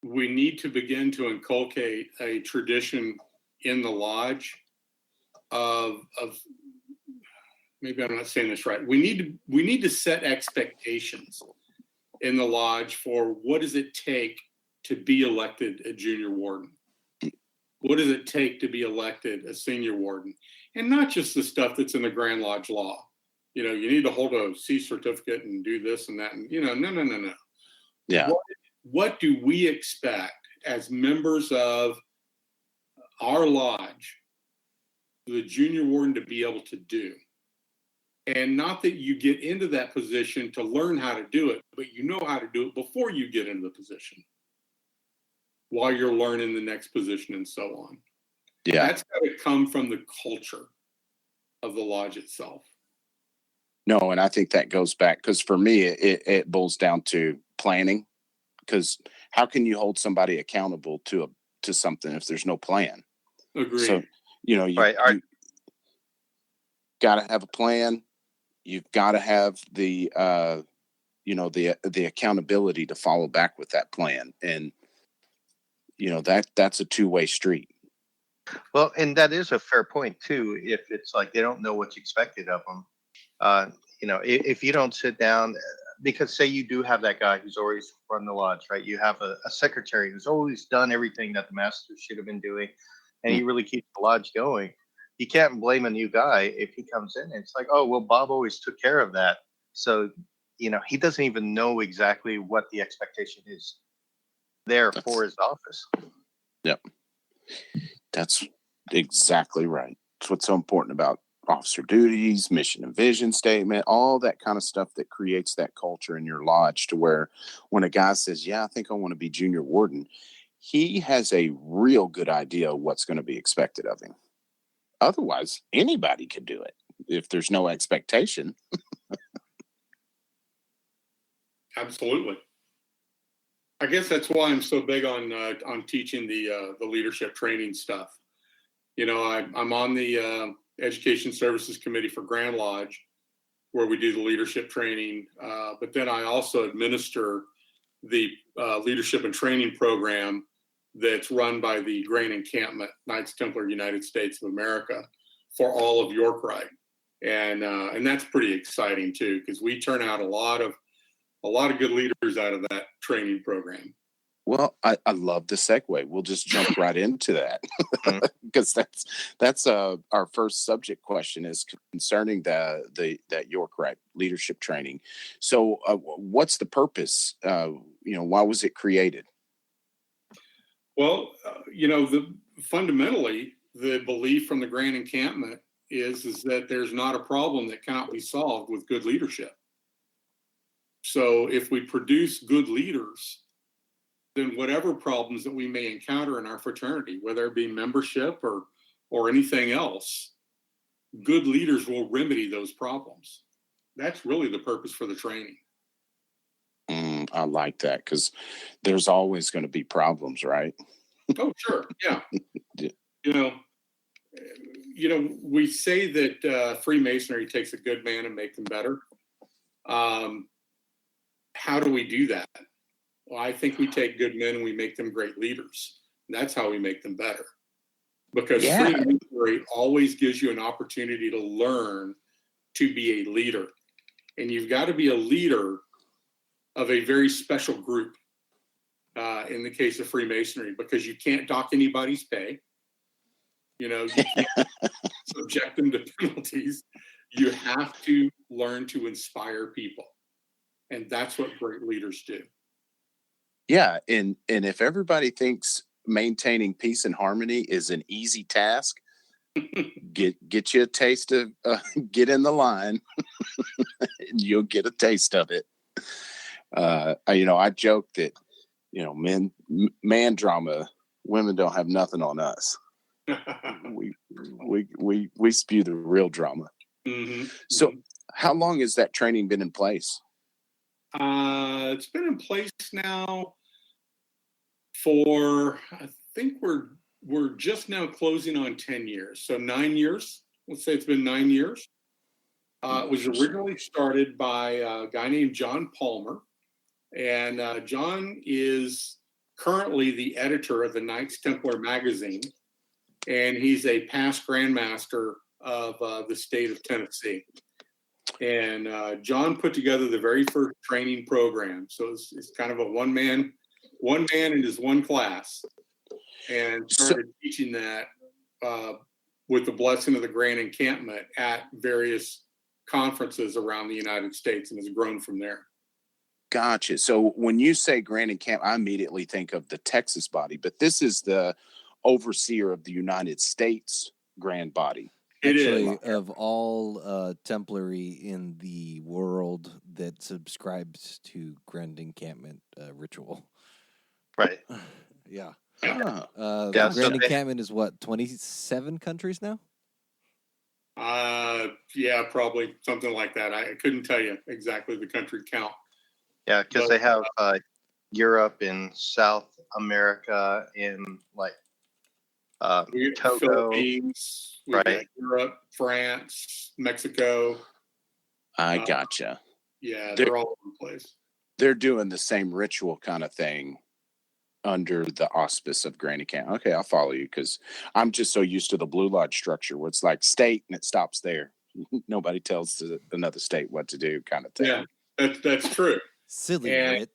we need to begin to inculcate a tradition in the lodge of maybe I'm not saying this right. We need to set expectations in the lodge for what does it take to be elected a junior warden? What does it take to be elected a senior warden? And not just the stuff that's in the Grand Lodge law. You need to hold a C certificate and do this and that. And, no. Yeah. What do we expect as members of our lodge, the junior warden, to be able to do? And not that you get into that position to learn how to do it, but you know how to do it before you get into the position, while you're learning the next position and so on. Yeah. That's got to come from the culture of the lodge itself. No, and I think that goes back, because for me, it boils down to planning. Because how can you hold somebody accountable to something if there's no plan? Agreed. So, you got to have a plan. You've got to have the accountability to follow back with that plan. And, that's a two-way street. Well, and that is a fair point too. If it's like they don't know what's expected of them, if you don't sit down, because say you do have that guy who's always run the lodge, right? You have a secretary who's always done everything that the master should have been doing, and he really keeps the lodge going. You can't blame a new guy if he comes in and it's like, oh, well, Bob always took care of that. So, he doesn't even know exactly what the expectation is there for his office. Yep. That's exactly right. That's what's so important about officer duties, mission and vision statement, all that kind of stuff that creates that culture in your lodge, to where when a guy says, yeah, I think I want to be junior warden, he has a real good idea of what's going to be expected of him. Otherwise, anybody could do it if there's no expectation. Absolutely. I guess that's why I'm so big on teaching the leadership training stuff. I'm on the Education Services Committee for Grand Lodge, where we do the leadership training. But then I also administer the leadership and training program that's run by the Grain Encampment, Knights Templar United States of America, for all of York Rite. And that's pretty exciting too, because we turn out a lot of good leaders out of that training program. Well, I love the segue. We'll just jump right into that because that's our first subject question is concerning that York Rite Leadership Training. So, what's the purpose? Why was it created? Well, fundamentally, the belief from the Grand Encampment is that there's not a problem that cannot be solved with good leadership. So, if we produce good leaders, then whatever problems that we may encounter in our fraternity, whether it be membership or anything else, good leaders will remedy those problems. That's really the purpose for the training. I like that because there's always going to be problems, right? Oh, sure. Yeah. We say that Freemasonry takes a good man and make them better. How do we do that? Well, I think we take good men and we make them great leaders. And that's how we make them better. Because Freemasonry always gives you an opportunity to learn to be a leader. And you've got to be a leader of a very special group in the case of Freemasonry, because you can't dock anybody's pay. You can't subject them to penalties. You have to learn to inspire people. And that's what great leaders do. Yeah, and if everybody thinks maintaining peace and harmony is an easy task, get you a taste of get in the line, and you'll get a taste of it. I joke that man drama, women don't have nothing on us. we spew the real drama. Mm-hmm. So, how long has that training been in place? It's been in place now for, I think we're just now closing on 10 years. So 9 years, let's say it's been 9 years. It was originally started by a guy named John Palmer. And John is currently the editor of the Knights Templar magazine. And he's a past Grandmaster of the state of Tennessee. And John put together the very first training program. So it's kind of a one man in his one class, and started teaching that with the blessing of the Grand Encampment at various conferences around the United States, and has grown from there. Gotcha. So when you say Grand Encampment, I immediately think of the Texas body, but this is the overseer of the United States Grand Body. Actually, of all Templary in the world that subscribes to Grand Encampment ritual. Right. Yeah. Grand Encampment is what, 27 countries now? Yeah, probably something like that. I couldn't tell you exactly the country count. Yeah, because they have Europe and South America in Togo, Philippines, right? Europe, France, Mexico. I gotcha. Yeah, they're all over the place. They're doing the same ritual kind of thing under the auspice of Grand Encampment. Okay, I'll follow you because I'm just so used to the Blue Lodge structure where it's like state and it stops there. Nobody tells another state what to do, kind of thing. Yeah, that's true. Silly Rhit.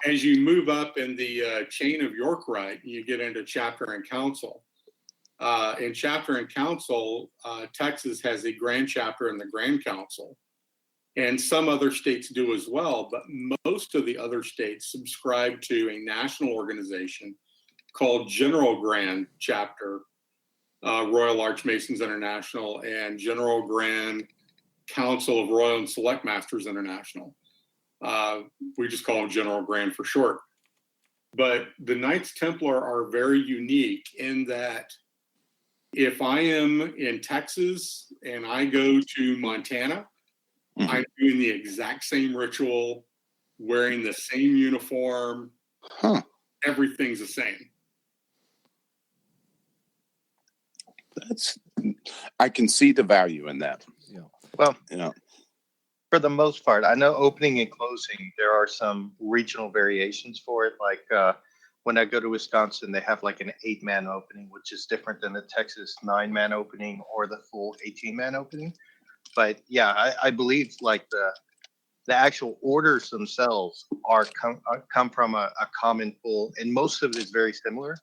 As you move up in the chain of York Rite, you get into chapter and council. In chapter and council, Texas has a grand chapter and the grand council. And some other states do as well, but most of the other states subscribe to a national organization called General Grand Chapter, Royal Archmasons International, and General Grand Council of Royal and Select Masters International. We just call them General Grand for short. But the Knights Templar are very unique in that if I am in Texas and I go to Montana, I'm doing the exact same ritual, wearing the same uniform. Everything's the same. I can see the value in that. Yeah. Well, for the most part, I know opening and closing, there are some regional variations for it. Like when I go to Wisconsin, they have like an 8-man opening, which is different than the Texas 9-man opening or the full 18-man opening. But yeah, I believe like the actual orders themselves come from a common pool, and most of it is very similar.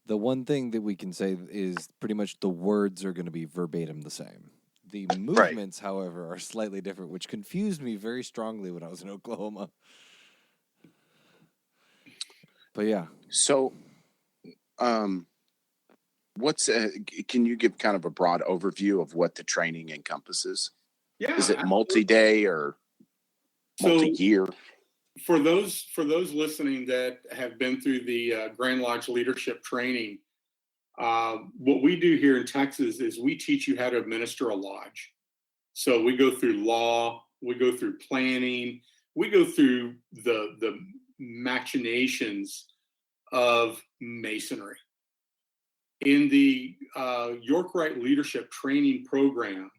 The one thing that we can say is pretty much the words are going to be verbatim the same. The movements, however, are slightly different, which confused me very strongly when I was in Oklahoma. But yeah. So, can you give kind of a broad overview of what the training encompasses? Yeah. Is it multi-day or multi-year? For those listening that have been through the Grand Lodge leadership training, what we do here in Texas is we teach you how to administer a lodge. So we go through law, we go through planning, we go through the machinations of Masonry. In the York Rite Leadership Training Program,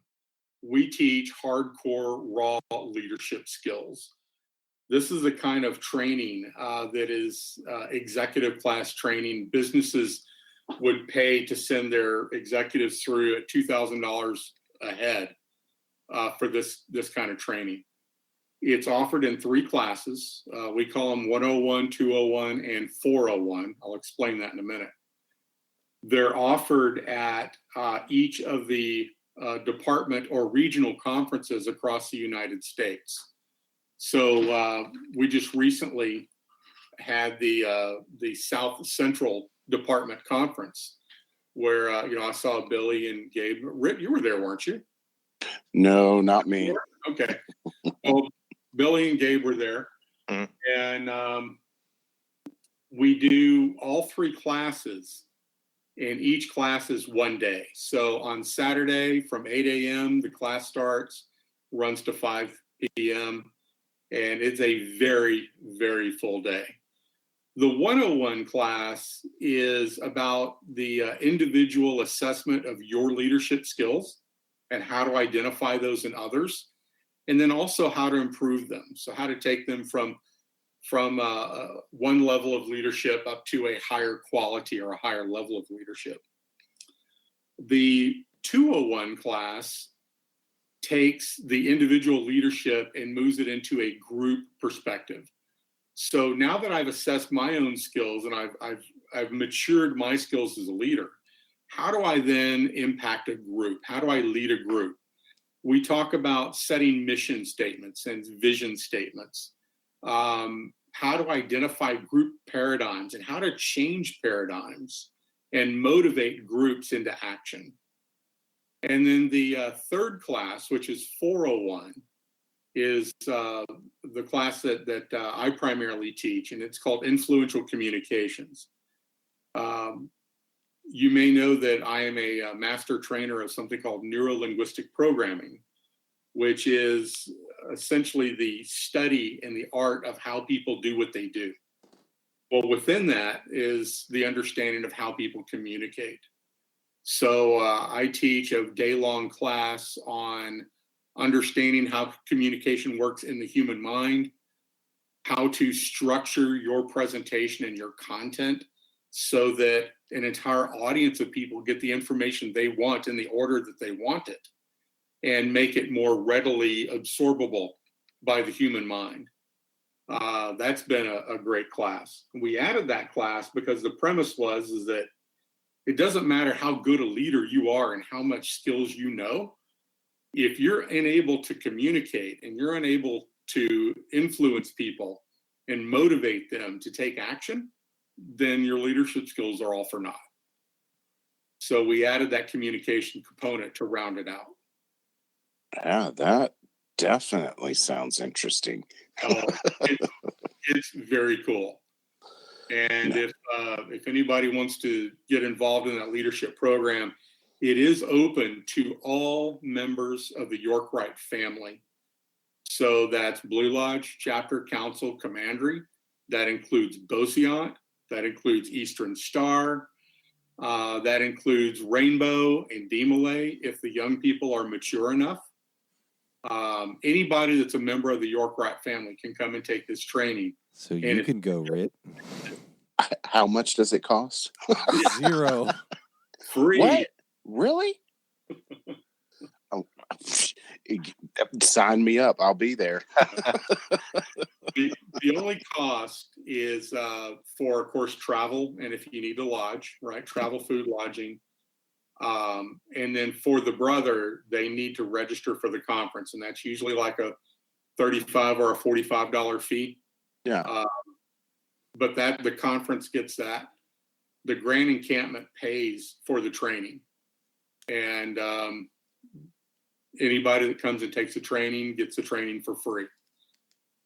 we teach hardcore raw leadership skills. This is the kind of training that is executive class training. Businesses would pay to send their executives through at $2,000 a head for this kind of training. It's offered in 3 classes. We call them 101, 201, and 401. I'll explain that in a minute. They're offered at each of the department or regional conferences across the United States. So we just recently had the South Central Department Conference where, I saw Billy and Gabe. Rhit, you were there, weren't you? No, not me. Okay. Well, Billy and Gabe were there. Mhm. And we do all 3 classes, and each class is 1 day. So on Saturday from 8 a.m., the class starts, runs to 5 p.m., and it's a very, very full day. The 101 class is about the individual assessment of your leadership skills and how to identify those in others, and then also how to improve them. So how to take them from one level of leadership up to a higher quality or a higher level of leadership. The 201 class takes the individual leadership and moves it into a group perspective. So now that I've assessed my own skills and I've matured my skills as a leader, how do I then impact a group? How do I lead a group? We talk about setting mission statements and vision statements. How to identify group paradigms and how to change paradigms and motivate groups into action. And then the third class, which is 401, is the class that I primarily teach, and it's called Influential Communications. You may know that I am a master trainer of something called neuro-linguistic programming, which is essentially the study and the art of how people do what they do. Well, within that is the understanding of how people communicate. So I teach a day-long class on understanding how communication works in the human mind, how to structure your presentation and your content so that an entire audience of people get the information they want in the order that they want it, and make it more readily absorbable by the human mind. That's been a great class. We added that class because the premise is that it doesn't matter how good a leader you are and how much skills you know. If you're unable to communicate and you're unable to influence people and motivate them to take action, then your leadership skills are all for naught. So we added that communication component to round it out. Yeah, that definitely sounds interesting. It's very cool. And if anybody wants to get involved in that leadership program, it is open to all members of the York Rite family. So that's Blue Lodge, Chapter, Council, Commandery. That includes Beauseant. That includes Eastern Star. That includes Rainbow and Demolay, if the young people are mature enough. Anybody that's a member of the York Rite family can come and take this training. So you can go, Rhit. How much does it cost? 0. Free. What? Really? Oh, sign me up. I'll be there. The only cost is for, of course, travel, and if you need to lodge, right? Travel, food, lodging. And then for the brother, they need to register for the conference, and that's usually like a $35 or a $45 fee. Yeah. But the conference gets that. The Grand Encampment pays for the training, and anybody that comes and takes the training gets the training for free.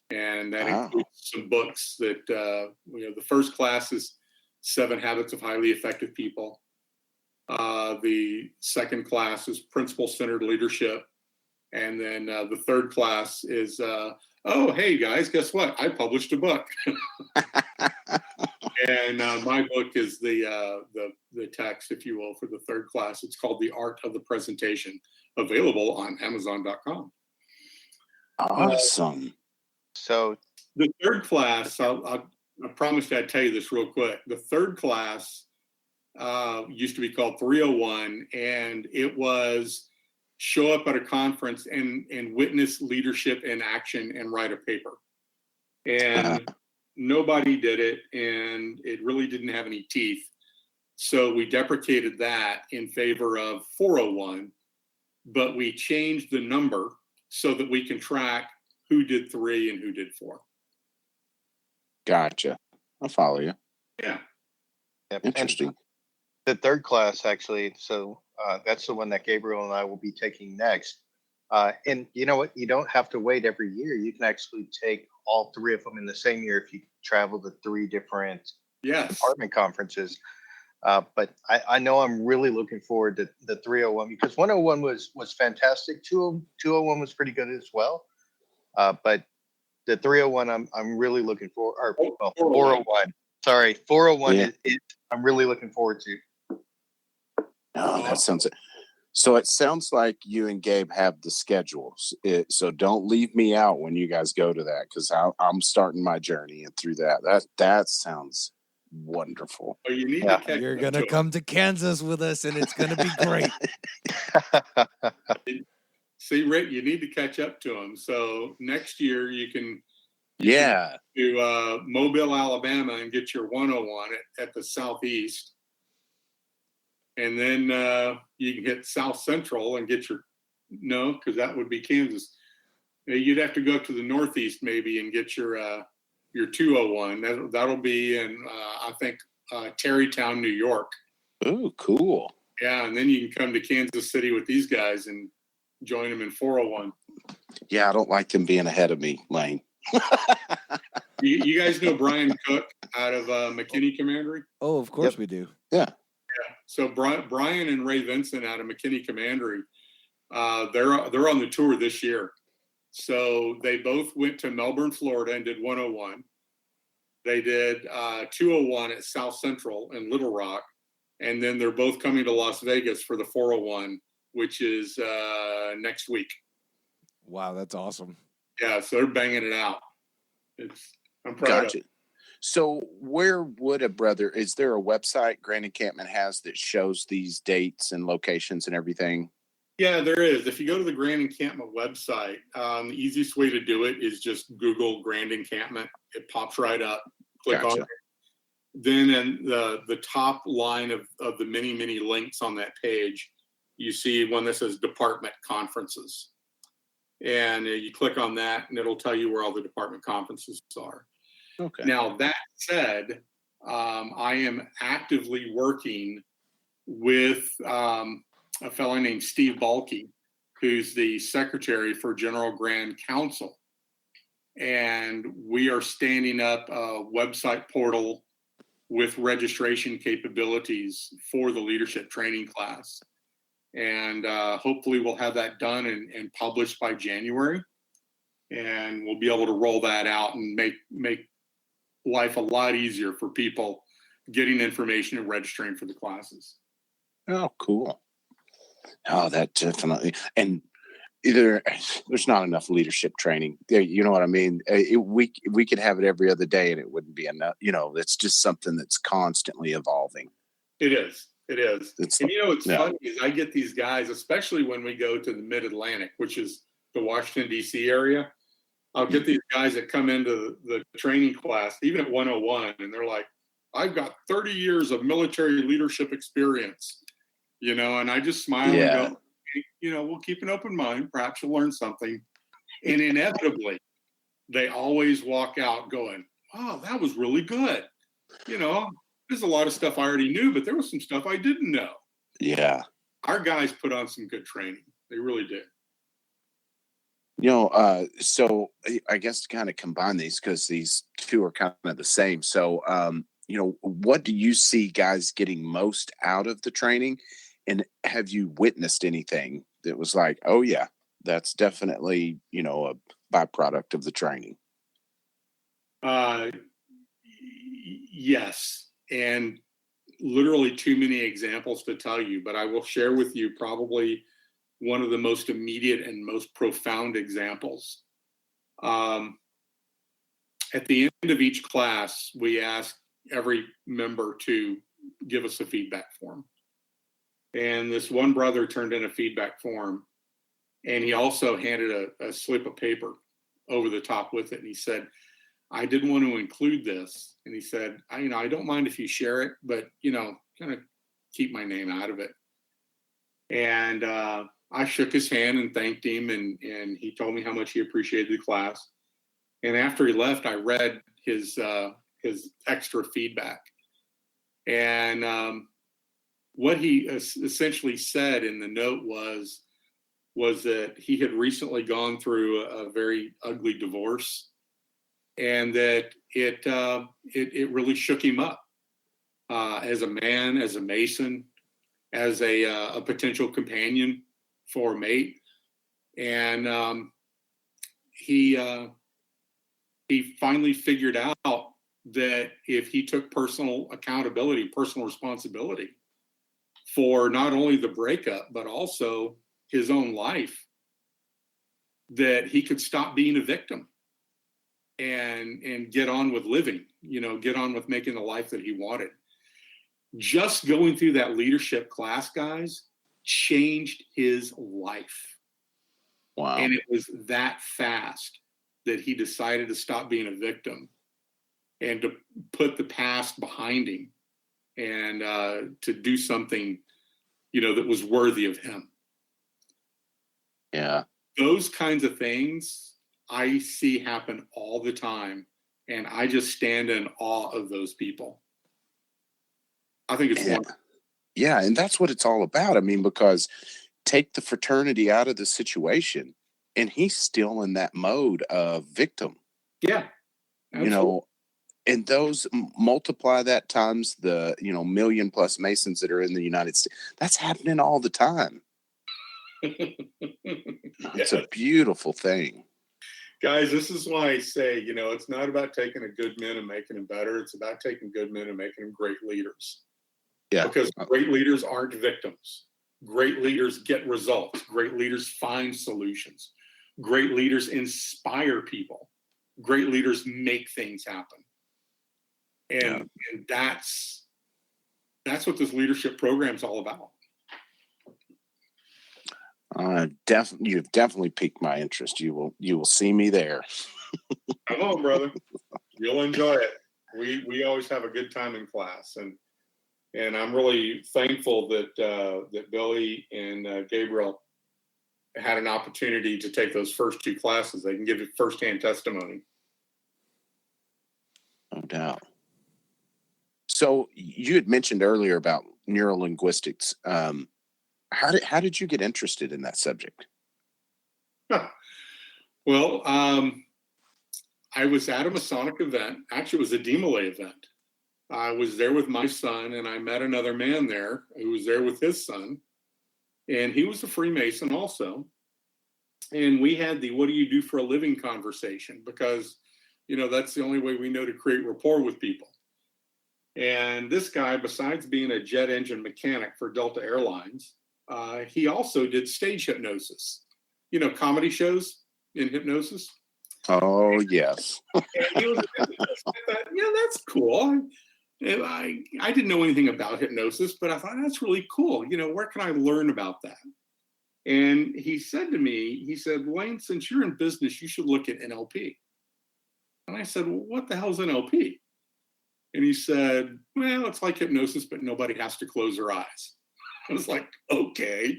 And that includes some books that, the first class is 7 Habits of Highly Effective People. The second class is Principle-Centered Leadership. And then the third class is, oh, hey guys, guess what? I published a book. And my book is the text, if you will, for the third class. It's called The Art of the Presentation, available on Amazon.com. Awesome. So the third class, I promised I'd tell you this real quick. The third class used to be called 301, and it was show up at a conference and witness leadership in action and write a paper. And nobody did it, and it really didn't have any teeth. So we deprecated that in favor of 401, but we changed the number so that we can track who did 3 and who did 4. Gotcha. I'll follow you. Yeah. Yep. Interesting. And the third class, actually, so that's the one that Gabriel and I will be taking next. And you know what? You don't have to wait every year. You can actually take all 3 of them in the same year if you travel to 3 different department conferences. But I know I'm really looking forward to the 301 because 101 was fantastic. 201 was pretty good as well. But the 301, I'm really looking for, or 401. Sorry, 401 is I'm really looking forward to. Oh, that sounds it. So it sounds like you and Gabe have the schedules. So don't leave me out when you guys go to that, because I'm starting my journey and through that. That sounds wonderful. Oh, you need to You're gonna come to Kansas with us, and it's gonna be great. See, Rhit, you need to catch up to them. So next year you can to Mobile, Alabama, and get your 101 at the Southeast. And then you can hit South Central and get because that would be Kansas. You'd have to go to the Northeast maybe and get your 201. That'll be in, I think, Tarrytown, New York. Ooh, cool. Yeah, and then you can come to Kansas City with these guys and join them in 401. Yeah, I don't like them being ahead of me, Lane. You guys know Brian Cook out of McKinney Commandery? Oh, of course we do. Yeah. So Brian and Ray Vincent out of McKinney Commandery, they're on the tour this year. So they both went to Melbourne, Florida, and did 101. They did 201 at South Central in Little Rock, and then they're both coming to Las Vegas for the 401, which is next week. Wow, that's awesome. Yeah, so they're banging it out. I'm proud of it. So where would is there a website Grand Encampment has that shows these dates and locations and everything? Yeah, there is. If you go to the Grand Encampment website, the easiest way to do it is just Google Grand Encampment. It pops right up. Click on it. Then in the top line of the many links on that page, you see one that says Department Conferences. And you click on that, and it'll tell you where all the department conferences are. Okay. Now, that said, I am actively working with a fellow named Steve Balke, who's the secretary for General Grand Council. And we are standing up a website portal with registration capabilities for the leadership training class. And hopefully we'll have that done and published by January. And we'll be able to roll that out and make life a lot easier for people getting information and registering for the classes. Oh, cool. Oh, that definitely. And there's not enough leadership training. You know what I mean? We could have it every other day and it wouldn't be enough. It's just something that's constantly evolving. It is. And what's funny is I get these guys, especially when we go to the Mid-Atlantic, which is the Washington, D.C. area. I'll get these guys that come into the training class, even at 101, and they're like, I've got 30 years of military leadership experience, and I just smile and go, we'll keep an open mind. Perhaps you'll learn something. And inevitably, they always walk out going, wow, that was really good. There's a lot of stuff I already knew, but there was some stuff I didn't know. Yeah. Our guys put on some good training. They really did. So I guess to kind of combine these, because these two are kind of the same. So, what do you see guys getting most out of the training? And have you witnessed anything that was like, oh yeah, that's definitely, a byproduct of the training? Yes. And literally too many examples to tell you, but I will share with you probably one of the most immediate and most profound examples. At the end of each class, we ask every member to give us a feedback form. And this one brother turned in a feedback form, and he also handed a slip of paper over the top with it. And he said, I didn't want to include this. And he said, I don't mind if you share it, but, kind of keep my name out of it. And I shook his hand and thanked him, and he told me how much he appreciated the class. And after he left, I read his extra feedback. And what he essentially said in the note was that he had recently gone through a very ugly divorce, and that it really shook him up as a man, as a Mason, as a potential companion for a mate. And he finally figured out that if he took personal accountability, personal responsibility for not only the breakup, but also his own life, that he could stop being a victim and get on with living, get on with making the life that he wanted. Just going through that leadership class, guys, changed his life. Wow. And it was that fast that he decided to stop being a victim and to put the past behind him and to do something, that was worthy of him. Yeah. Those kinds of things I see happen all the time. And I just stand in awe of those people. I think it's wonderful. Yeah. And that's what it's all about. I mean, because take the fraternity out of the situation, and he's still in that mode of victim. Yeah. Absolutely. And those multiply that times the, million plus Masons that are in the United States. That's happening all the time. It's a beautiful thing. Guys, this is why I say, it's not about taking a good man and making them better. It's about taking good men and making them great leaders. Yeah. Because great leaders aren't victims. Great leaders get results. Great leaders find solutions. Great leaders inspire people. Great leaders make things happen. And that's what this leadership program is all about. You've definitely piqued my interest. You will see me there. Come on, brother. You'll enjoy it. We always have a good time in class, and I'm really thankful that Billy and Gabriel had an opportunity to take those first two classes. They can give you firsthand testimony. No doubt. So you had mentioned earlier about neuro-linguistics. How did you get interested in that subject? Well, I was at a Masonic event. Actually, it was a DMLA event. I was there with my son, and I met another man there who was there with his son. And he was a Freemason also. And we had the what do you do for a living conversation, because, that's the only way we know to create rapport with people. And this guy, besides being a jet engine mechanic for Delta Airlines, he also did stage hypnosis, comedy shows in hypnosis. Oh, yes. And he was I thought, that's cool. I didn't know anything about hypnosis, but I thought that's really cool. Where can I learn about that? And he said to me, he said, Wayne, since you're in business, you should look at NLP. And I said, well, what the hell's NLP? And he said, well, it's like hypnosis, but nobody has to close their eyes. I was like, okay.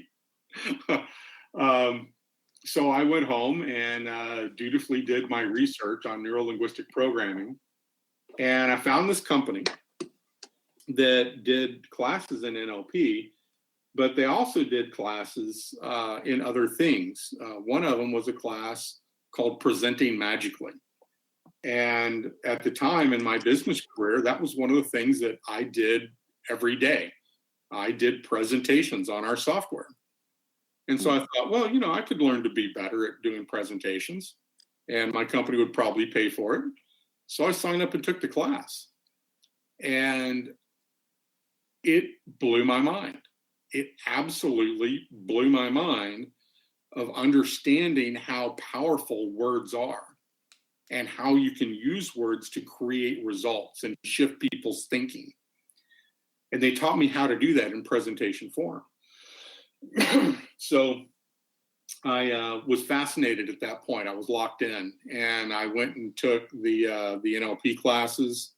So I went home and dutifully did my research on neuro-linguistic programming. And I found this company that did classes in NLP, but they also did classes in other things. One of them was a class called Presenting Magically. And at the time in my business career, that was one of the things that I did every day. I did presentations on our software. And so I thought, well, you know, I could learn to be better at doing presentations, and my company would probably pay for it. So I signed up and took the class. And it blew my mind. It absolutely blew my mind of understanding how powerful words are and how you can use words to create results and shift people's thinking. And they taught me how to do that in presentation form. So I was fascinated at that point. I was locked in, and I went and took the NLP classes,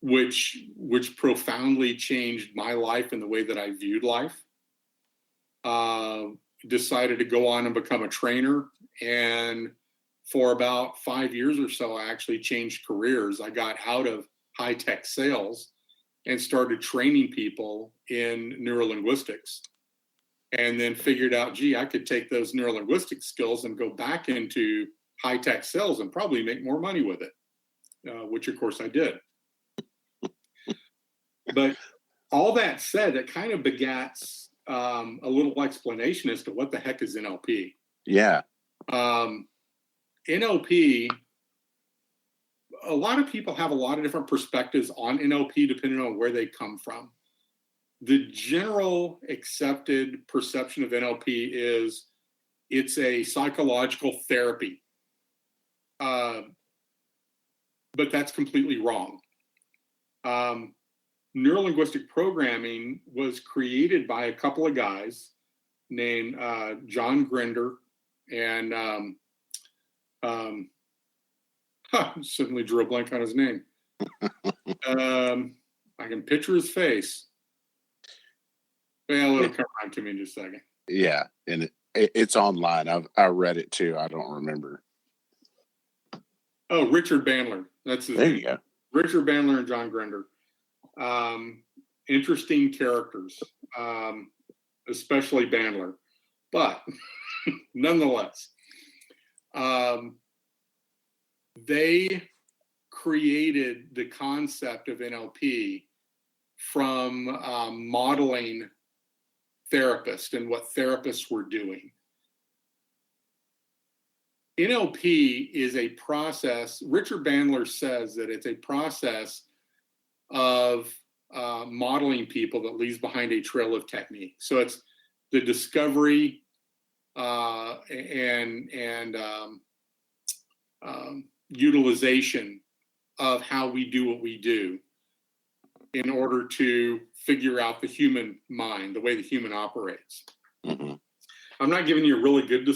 which profoundly changed my life and the way that I viewed life. Decided to go on and become a trainer, and for about 5 years or so, I actually changed careers. I got out of high-tech sales and started training people in neurolinguistics, and then figured out, gee, I could take those neurolinguistic skills and go back into high-tech sales and probably make more money with it, which of course I did. But all that said, it kind of begats a little explanation as to what the heck is NLP. Yeah. NLP, a lot of people have a lot of different perspectives on NLP depending on where they come from. The general accepted perception of NLP is it's a psychological therapy. But that's completely wrong. Neurolinguistic programming was created by a couple of guys named John Grinder and suddenly drew a blank on his name. I can picture his face. Well, it'll come around to me in just a second. Yeah, and it's online. I read it too. I don't remember. Oh, Richard Bandler. That's his There name. you go. Richard Bandler and John Grinder. Interesting characters, especially Bandler. But nonetheless, they created the concept of NLP from modeling therapists and what therapists were doing. NLP is a process. Richard Bandler says that it's a process of modeling people that leaves behind a trail of technique. So it's the discovery and utilization of how we do what we do in order to figure out the human mind, the way the human operates. Mm-hmm. I'm not giving you a really good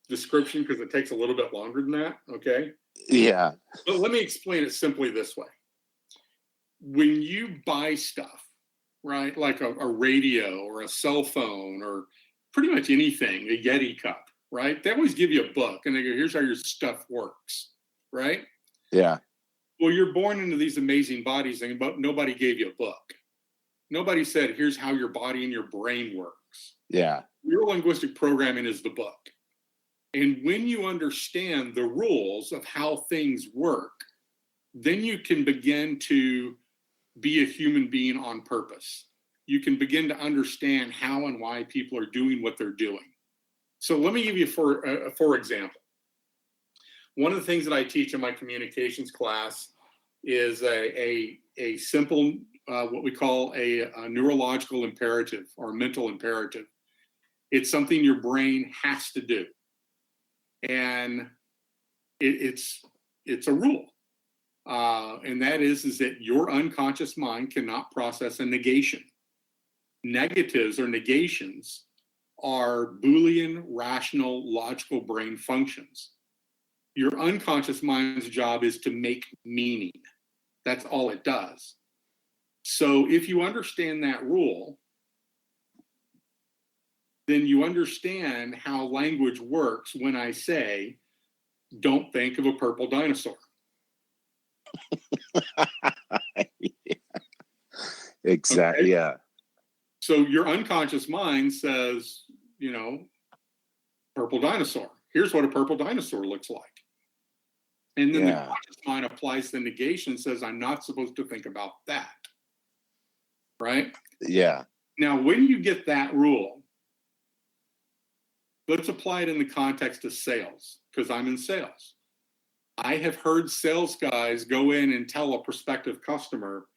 description because it takes a little bit longer than that, okay? Yeah. But let me explain it simply this way. When you buy stuff, right, like a radio or a cell phone or pretty much anything, a Yeti cup, right? They always give you a book and they go, here's how your stuff works, right? Yeah. Well, you're born into these amazing bodies, but nobody gave you a book. Nobody said, here's how your body and your brain works. Yeah. Neuro-linguistic programming is the book. And when you understand the rules of how things work, then you can begin to be a human being on purpose. You can begin to understand how and why people are doing what they're doing. So let me give you for example. One of the things that I teach in my communications class is a simple, what we call a neurological imperative or mental imperative. It's something your brain has to do. And it's a rule. And that is that your unconscious mind cannot process a negation. negatives or negations are Boolean, rational, logical brain functions. Your unconscious mind's job is to make meaning. That's all it does. So if you understand that rule, then you understand how language works when I say, don't think of a purple dinosaur. Yeah. Exactly. Okay? Yeah. So your unconscious mind says, purple dinosaur. Here's what a purple dinosaur looks like. And then the conscious mind applies the negation and says, I'm not supposed to think about that. Right? Yeah. Now, when you get that rule, let's apply it in the context of sales, because I'm in sales. I have heard sales guys go in and tell a prospective customer,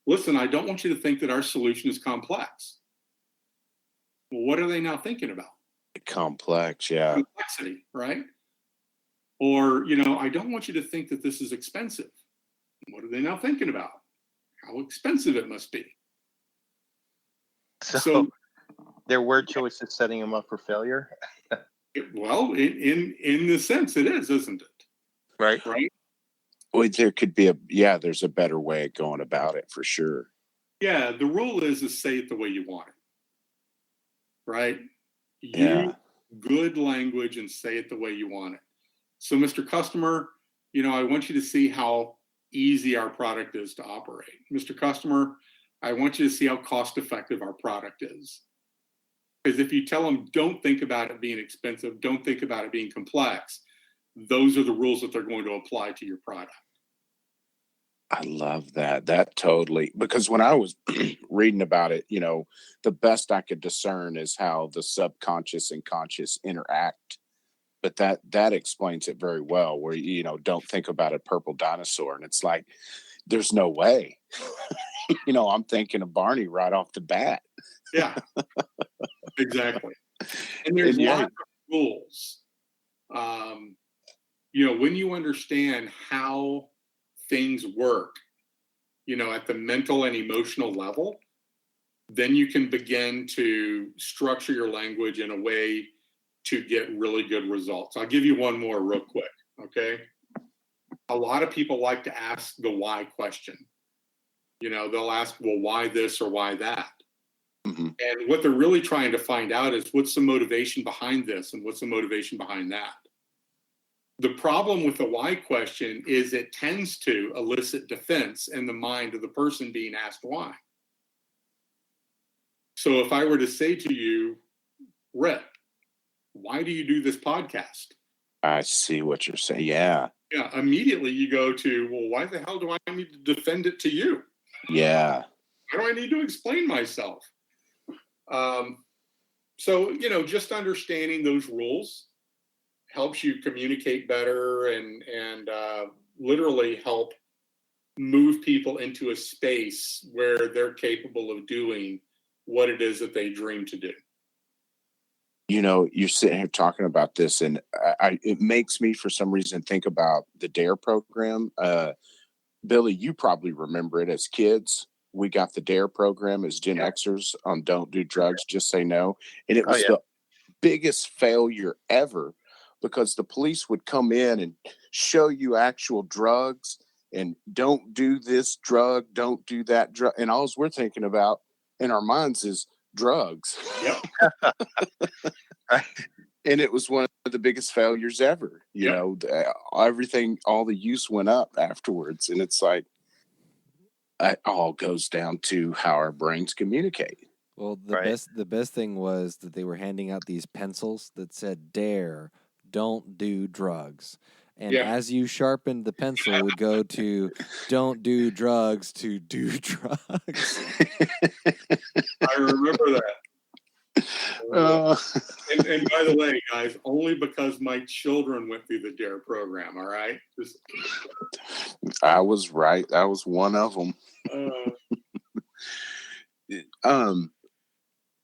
listen, I don't want you to think that our solution is complex. Well, what are they now thinking about? Complex, yeah. Complexity, right? Or, I don't want you to think that this is expensive. What are they now thinking about? How expensive it must be. So their word choice is setting them up for failure. Well, in the sense it is, isn't it? Right. Well, there could be there's a better way of going about it for sure. Yeah, the rule is say it the way you want it. Right? Yeah. Good language and say it the way you want it. So, Mr. Customer, I want you to see how easy our product is to operate. Mr. Customer, I want you to see how cost effective our product is. Because if you tell them, don't think about it being expensive, don't think about it being complex, those are the rules that they're going to apply to your product. I love that. That totally, because when I was reading about it, the best I could discern is how the subconscious and conscious interact. But that explains it very well, where, don't think about a purple dinosaur. And it's like, there's no way. I'm thinking of Barney right off the bat. Yeah, exactly. And there's lots of rules. When you understand how things work, at the mental and emotional level, then you can begin to structure your language in a way to get really good results. I'll give you one more real quick, okay? A lot of people like to ask the why question. They'll ask, well, why this or why that? Mm-hmm. And what they're really trying to find out is what's the motivation behind this and what's the motivation behind that? The problem with the why question is it tends to elicit defense in the mind of the person being asked why. So if I were to say to you, Rhit, why do you do this podcast? I see what you're saying. Yeah. Yeah. Immediately you go to, well, why the hell do I need to defend it to you? Yeah. Why do I need to explain myself? So, just understanding those rules helps you communicate better and literally help move people into a space where they're capable of doing what it is that they dream to do. You're sitting here talking about this, and it makes me, for some reason, think about the DARE program. Billy, you probably remember it as kids. We got the DARE program as Gen Xers on Don't Do Drugs, Just Say No. And it was the biggest failure ever, because the police would come in and show you actual drugs and don't do this drug, don't do that drug. And all we're thinking about in our minds is drugs. Yep. And it was one of the biggest failures ever. Everything, all the use went up afterwards. And it's like, it all goes down to how our brains communicate. Well, the best thing was that they were handing out these pencils that said DARE, don't do drugs. And as you sharpened the pencil, it would go to don't do drugs to do drugs. I remember that. And by the way, guys, only because my children went through the DARE program, all right? I was right. I was one of them.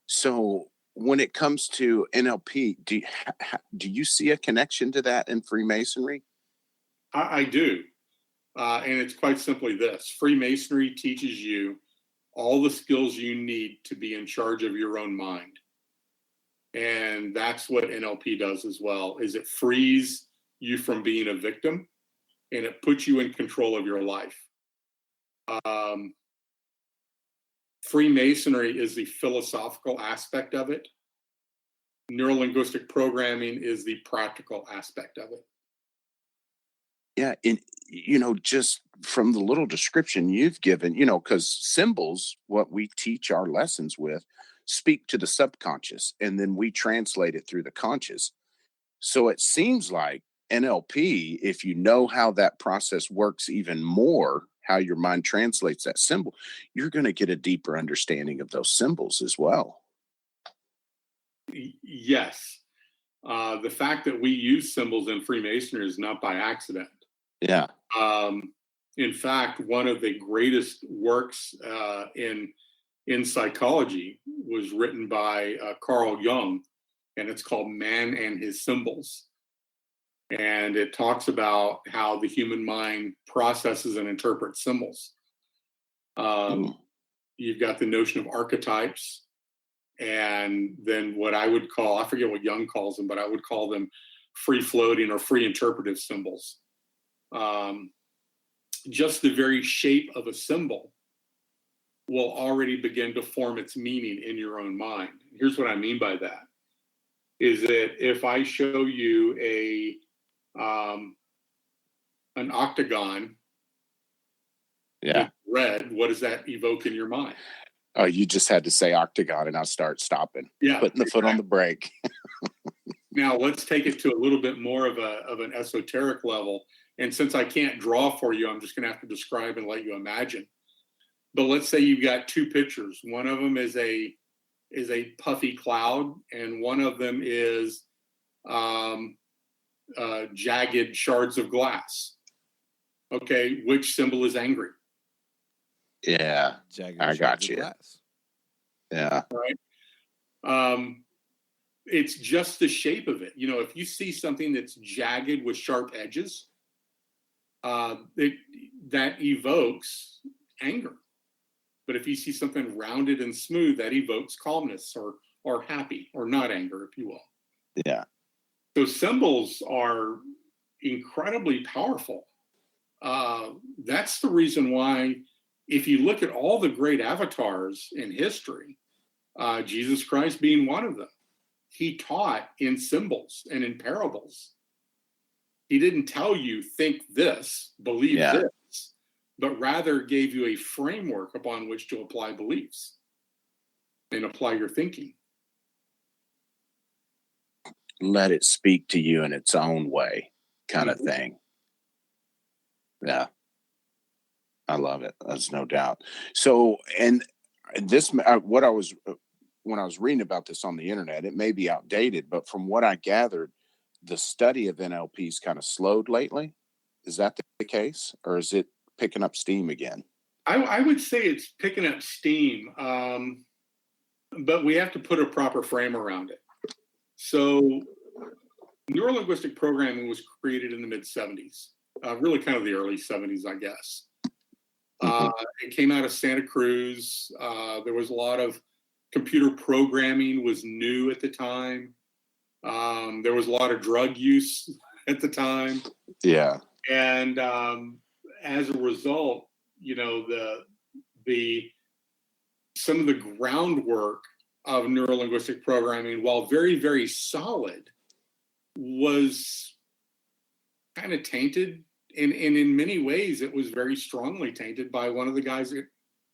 So when it comes to NLP, do you see a connection to that in Freemasonry? I do. And it's quite simply this. Freemasonry teaches you all the skills you need to be in charge of your own mind. And that's what NLP does as well, is it frees you from being a victim and it puts you in control of your life. Freemasonry is the philosophical aspect of it. Neuro-linguistic programming is the practical aspect of it. Yeah, and just from the little description you've given, because symbols, what we teach our lessons with, speak to the subconscious, and then we translate it through the conscious. So it seems like NLP, if you know how that process works even more, how your mind translates that symbol, you're going to get a deeper understanding of those symbols as well. Yes. The fact that we use symbols in Freemasonry is not by accident. Yeah. In fact, one of the greatest works in psychology was written by Carl Jung, and it's called Man and His Symbols. And it talks about how the human mind processes and interprets symbols. You've got the notion of archetypes, and then what I would call, I forget what Jung calls them, but I would call them free-floating or free interpretive symbols. Just the very shape of a symbol will already begin to form its meaning in your own mind. Here's what I mean by that, is that if I show you an octagon, yeah, red, what does that evoke in your mind? Oh, you just had to say octagon and I'll start stopping. Yeah, putting the foot on the brake. Now let's take it to a little bit more of an esoteric level. And since I can't draw for you, I'm just going to have to describe and let you imagine. But let's say you've got two pictures. One of them is a puffy cloud, and one of them is jagged shards of glass. Okay, which symbol is angry? Yeah, Jagged I got you. Glass. Yeah. Right. It's just the shape of it. If you see something that's jagged with sharp edges, that evokes anger. But if you see something rounded and smooth, that evokes calmness or happy, or not anger, if you will. Yeah. So symbols are incredibly powerful. That's the reason why, if you look at all the great avatars in history, Jesus Christ being one of them, he taught in symbols and in parables. He didn't tell you, think this, believe this, but rather gave you a framework upon which to apply beliefs and apply your thinking. Let it speak to you in its own way, kind of thing. Yeah. I love it. That's no doubt. So, and this, when I was reading about this on the internet, it may be outdated, but from what I gathered, the study of NLP's kind of slowed lately. Is that the case, or is it picking up steam again? I would say it's picking up steam, but we have to put a proper frame around it. So neuro-linguistic programming was created in the mid-'70s, really kind of the early 70s, I guess. It came out of Santa Cruz. There was a lot of computer programming was new at the time. There was a lot of drug use at the time. Yeah. And as a result, some of the groundwork of neuro-linguistic programming, while very, very solid, was kind of tainted. And in many ways, it was very strongly tainted by one of the guys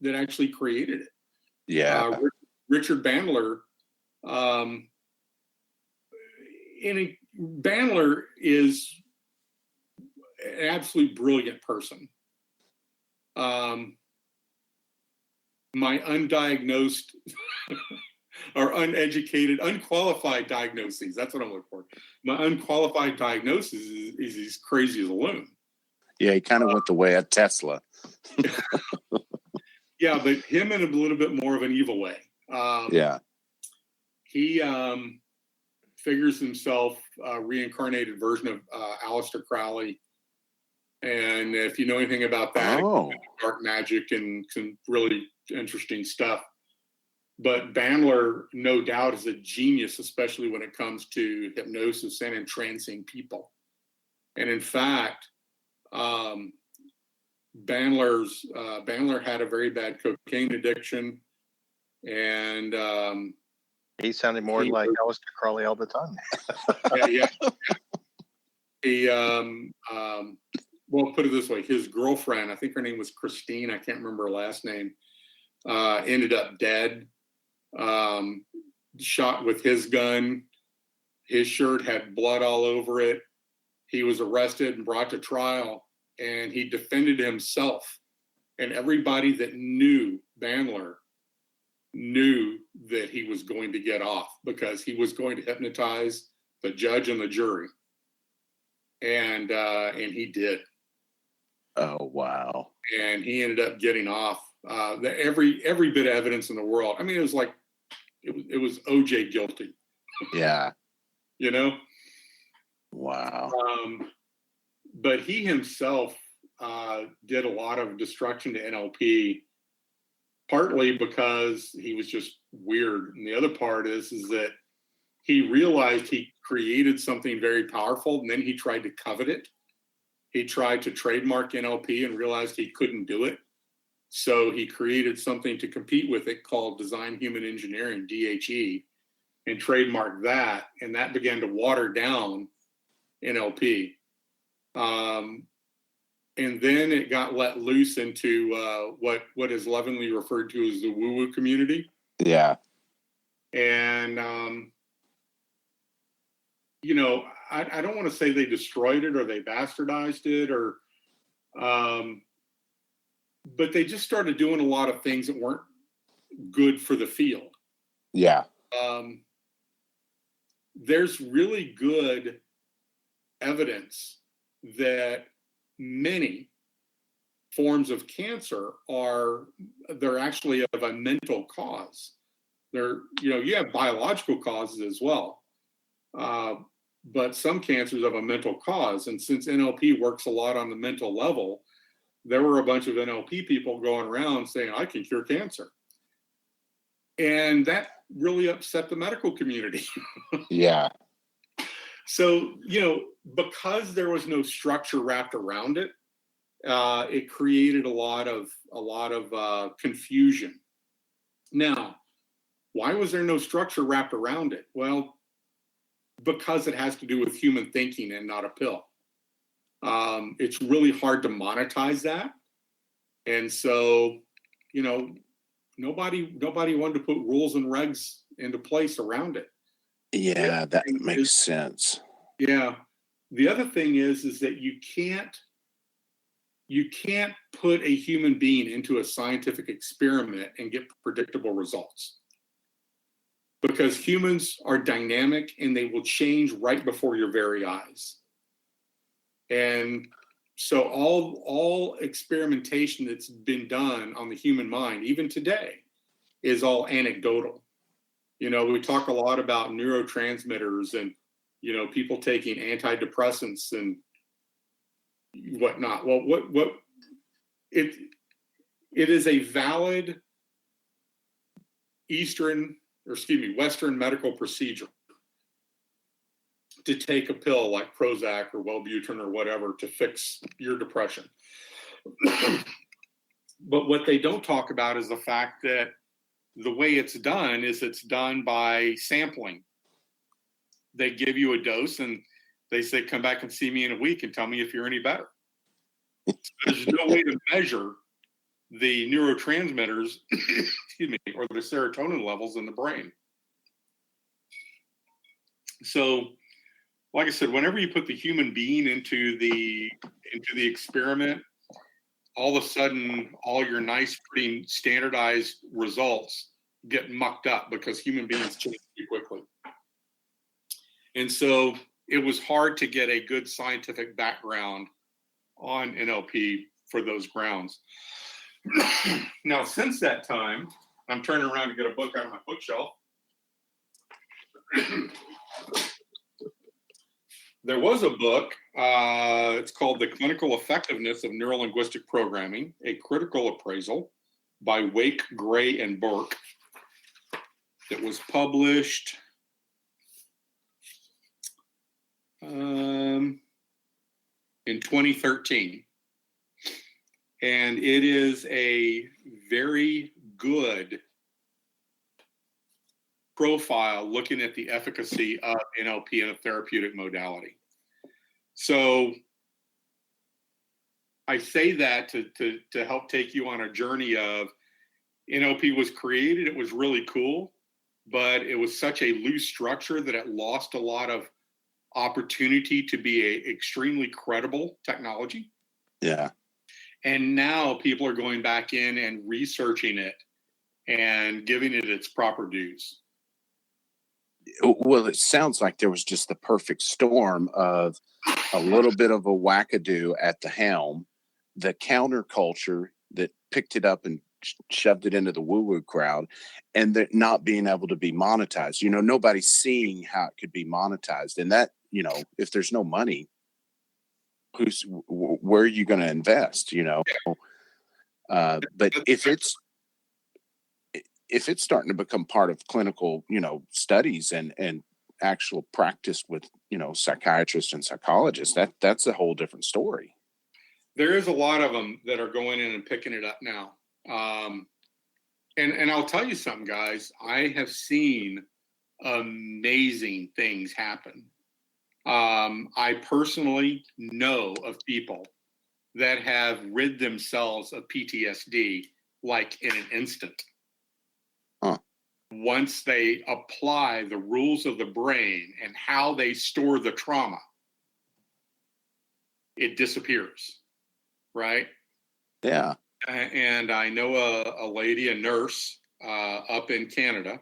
that actually created it. Yeah. Richard Bandler. Bandler is an absolutely brilliant person. My undiagnosed or uneducated, unqualified diagnoses, that's what I'm looking for. My unqualified diagnosis is he's crazy as a loon. Yeah, he kind of went the way of Tesla. Yeah, but him in a little bit more of an evil way. He figures himself a reincarnated version of Aleister Crowley. And if you know anything about that, dark magic and can really interesting stuff. But Bandler, no doubt, is a genius, especially when it comes to hypnosis and entrancing people. And in fact, Bandler had a very bad cocaine addiction, and he sounded more like Aleister Crowley all the time. yeah. He, well, put it this way: his girlfriend, I think her name was Christine, I can't remember her last name, ended up dead, shot with his gun. His shirt had blood all over it. He was arrested and brought to trial, and he defended himself. And everybody that knew Bandler knew that he was going to get off, because he was going to hypnotize the judge and the jury. And he did. Oh, wow. And he ended up getting off. Every bit of evidence in the world. I mean, it was like, it was OJ guilty. Yeah. You know? Wow. But he himself did a lot of destruction to NLP, partly because he was just weird. And the other part is that he realized he created something very powerful, and then he tried to covet it. He tried to trademark NLP and realized he couldn't do it. So he created something to compete with it called Design Human Engineering, DHE, and trademarked that. And that began to water down NLP. And then it got let loose into what is lovingly referred to as the woo-woo community. Yeah. And, you know, I don't want to say they destroyed it or they bastardized it, or, but they just started doing a lot of things that weren't good for the field. Yeah. There's really good evidence that many forms of cancer they're actually of a mental cause. You have biological causes as well. But some cancers have a mental cause. And since NLP works a lot on the mental level, there were a bunch of NLP people going around saying, I can cure cancer. And that really upset the medical community. Yeah. So, because there was no structure wrapped around it, it created a lot of confusion. Now, why was there no structure wrapped around it? Well, because it has to do with human thinking and not a pill. It's really hard to monetize that. And so, nobody wanted to put rules and regs into place around it. Yeah, that makes sense. Yeah. The other thing is that you can't put a human being into a scientific experiment and get predictable results. Because humans are dynamic and they will change right before your very eyes. And so all experimentation that's been done on the human mind, even today, is all anecdotal. We talk a lot about neurotransmitters and, people taking antidepressants and whatnot. Well, it is a valid Western medical procedure to take a pill like Prozac or Wellbutrin or whatever to fix your depression. But what they don't talk about is the fact that the way it's done by sampling. They give you a dose and they say, come back and see me in a week and tell me if you're any better. There's no way to measure the neurotransmitters, or the serotonin levels in the brain. So, like I said, whenever you put the human being into the experiment, all of a sudden, all your nice, pretty standardized results get mucked up because human beings change too quickly. And so it was hard to get a good scientific background on NLP for those grounds. Now, since that time, I'm turning around to get a book out of my bookshelf. There was a book, it's called The Clinical Effectiveness of Neuro-Linguistic Programming, a Critical Appraisal by Wake, Gray, and Burke that was published in 2013. And it is a very good profile looking at the efficacy of NLP in a therapeutic modality. So I say that to help take you on a journey of NLP was created. It was really cool, but it was such a loose structure that it lost a lot of opportunity to be a extremely credible technology. Yeah. And now people are going back in and researching it and giving it its proper dues. Well, it sounds like there was just the perfect storm of a little bit of a wackadoo at the helm, the counterculture that picked it up and shoved it into the woo-woo crowd, and that not being able to be monetized. You know, nobody's seeing how it could be monetized. And that, you know, if there's no money, where are you going to invest, you know? But if it's starting to become part of clinical, you know, studies and actual practice with, you know, psychiatrists and psychologists, that's a whole different story. There is a lot of them that are going in and picking it up now. And I'll tell you something, guys, I have seen amazing things happen. I personally know of people that have rid themselves of PTSD like in an instant. Huh. Once they apply the rules of the brain and how they store the trauma, it disappears, right? Yeah. And I know a lady, a nurse up in Canada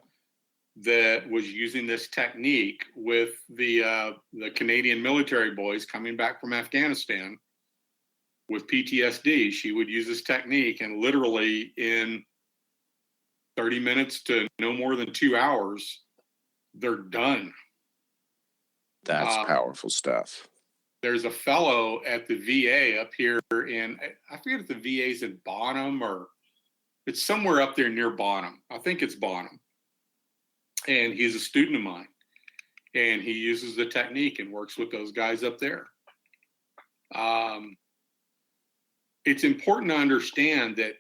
that was using this technique with the Canadian military boys coming back from Afghanistan with PTSD. She would use this technique, and literally in 30 minutes to no more than 2 hours, they're done. That's powerful stuff. There's a fellow at the VA up here in, I forget if the VA's in Bonham or it's somewhere up there near Bonham. I think it's Bonham. And he's a student of mine. And he uses the technique and works with those guys up there. It's important to understand that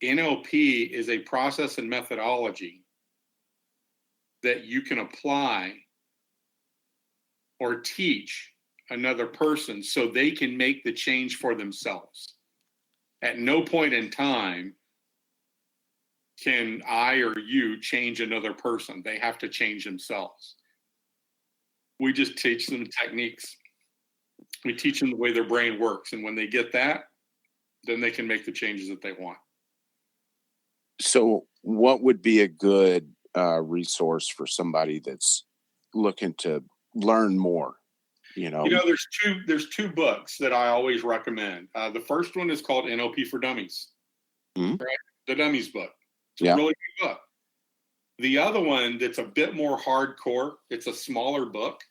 NLP is a process and methodology that you can apply or teach another person so they can make the change for themselves. At no point in time can I or you change another person. They have to change themselves. We just teach them techniques. We teach them the way their brain works. And when they get that, then they can make the changes that they want. So what would be a good resource for somebody that's looking to learn more? You know, there's two books that I always recommend. The first one is called NLP for Dummies, right? The Dummies book. It's a really good book. The other one that's a bit more hardcore, it's a smaller book,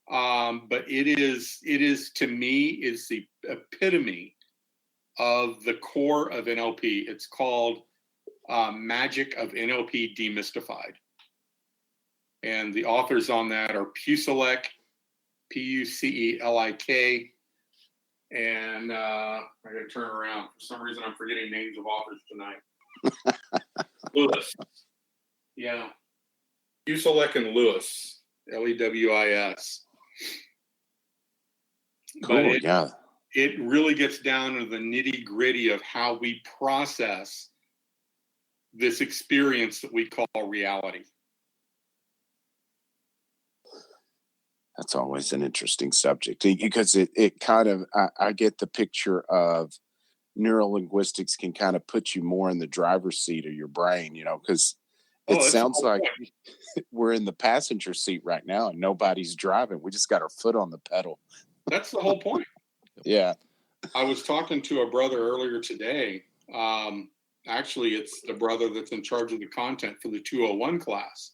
but it is to me is the epitome of the core of NLP. It's called Magic of NLP Demystified. And the authors on that are Pucelik, Pucelik, and I gotta turn around. For some reason, I'm forgetting names of authors tonight. Lewis. Yeah. Pucelik and Lewis. Lewis. cool. But it really gets down to the nitty gritty of how we process this experience that we call reality. That's always an interesting subject because it kind of, I get the picture of neuro-linguistics can kind of put you more in the driver's seat of your brain, you know, because it sounds like we're in the passenger seat right now and nobody's driving. We just got our foot on the pedal. That's the whole point. Yeah. I was talking to a brother earlier today. Actually, it's the brother that's in charge of the content for the 201 class.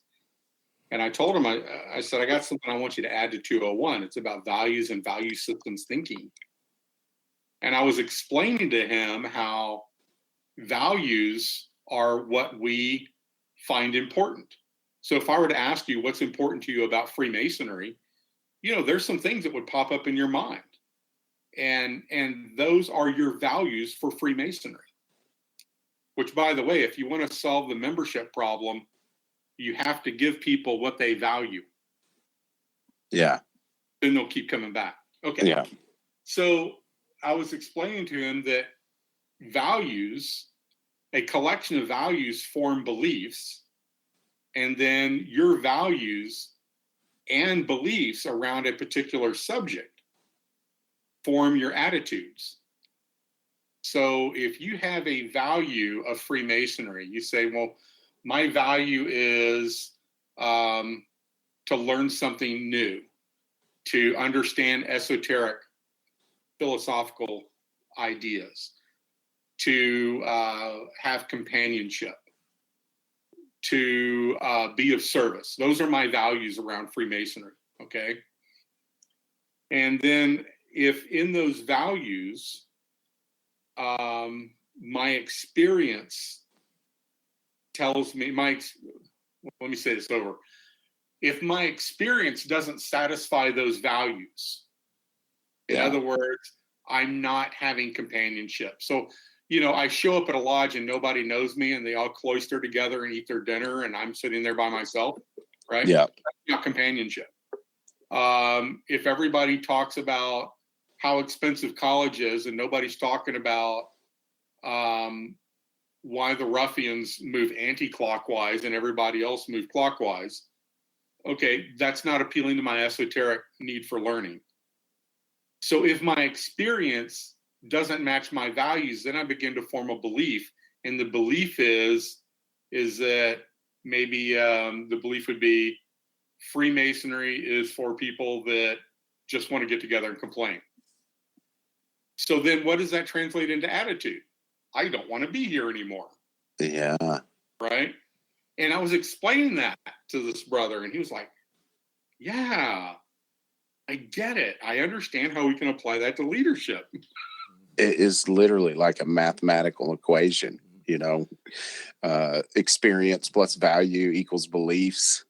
And I told him, I said, I got something I want you to add to 201. It's about values and value systems thinking. And I was explaining to him how values are what we find important. So if I were to ask you what's important to you about Freemasonry, there's some things that would pop up in your mind. And those are your values for Freemasonry. Which, by the way, if you want to solve the membership problem, you have to give people what they value. Yeah. Then they'll keep coming back. Okay. Yeah. So I was explaining to him that values, a collection of values, form beliefs, and then your values and beliefs around a particular subject form your attitudes. So if you have a value of Freemasonry, you say, well, my value is to learn something new, to understand esoteric philosophical ideas, to have companionship, to be of service. Those are my values around Freemasonry, okay? And then if in those values, my experience tells me, let me say this over. If my experience doesn't satisfy those values, in other words, I'm not having companionship. So, I show up at a lodge and nobody knows me and they all cloister together and eat their dinner and I'm sitting there by myself, right? Yeah. That's not companionship. If everybody talks about how expensive college is and nobody's talking about why the ruffians move anti-clockwise and everybody else move clockwise, okay, that's not appealing to my esoteric need for learning. So if my experience doesn't match my values, then I begin to form a belief. And the belief is that maybe the belief would be Freemasonry is for people that just want to get together and complain. So then what does that translate into attitude? I don't want to be here anymore. Yeah. Right? And I was explaining that to this brother and he was like, yeah, I get it. I understand how we can apply that to leadership. It is literally like a mathematical equation, experience plus value equals beliefs.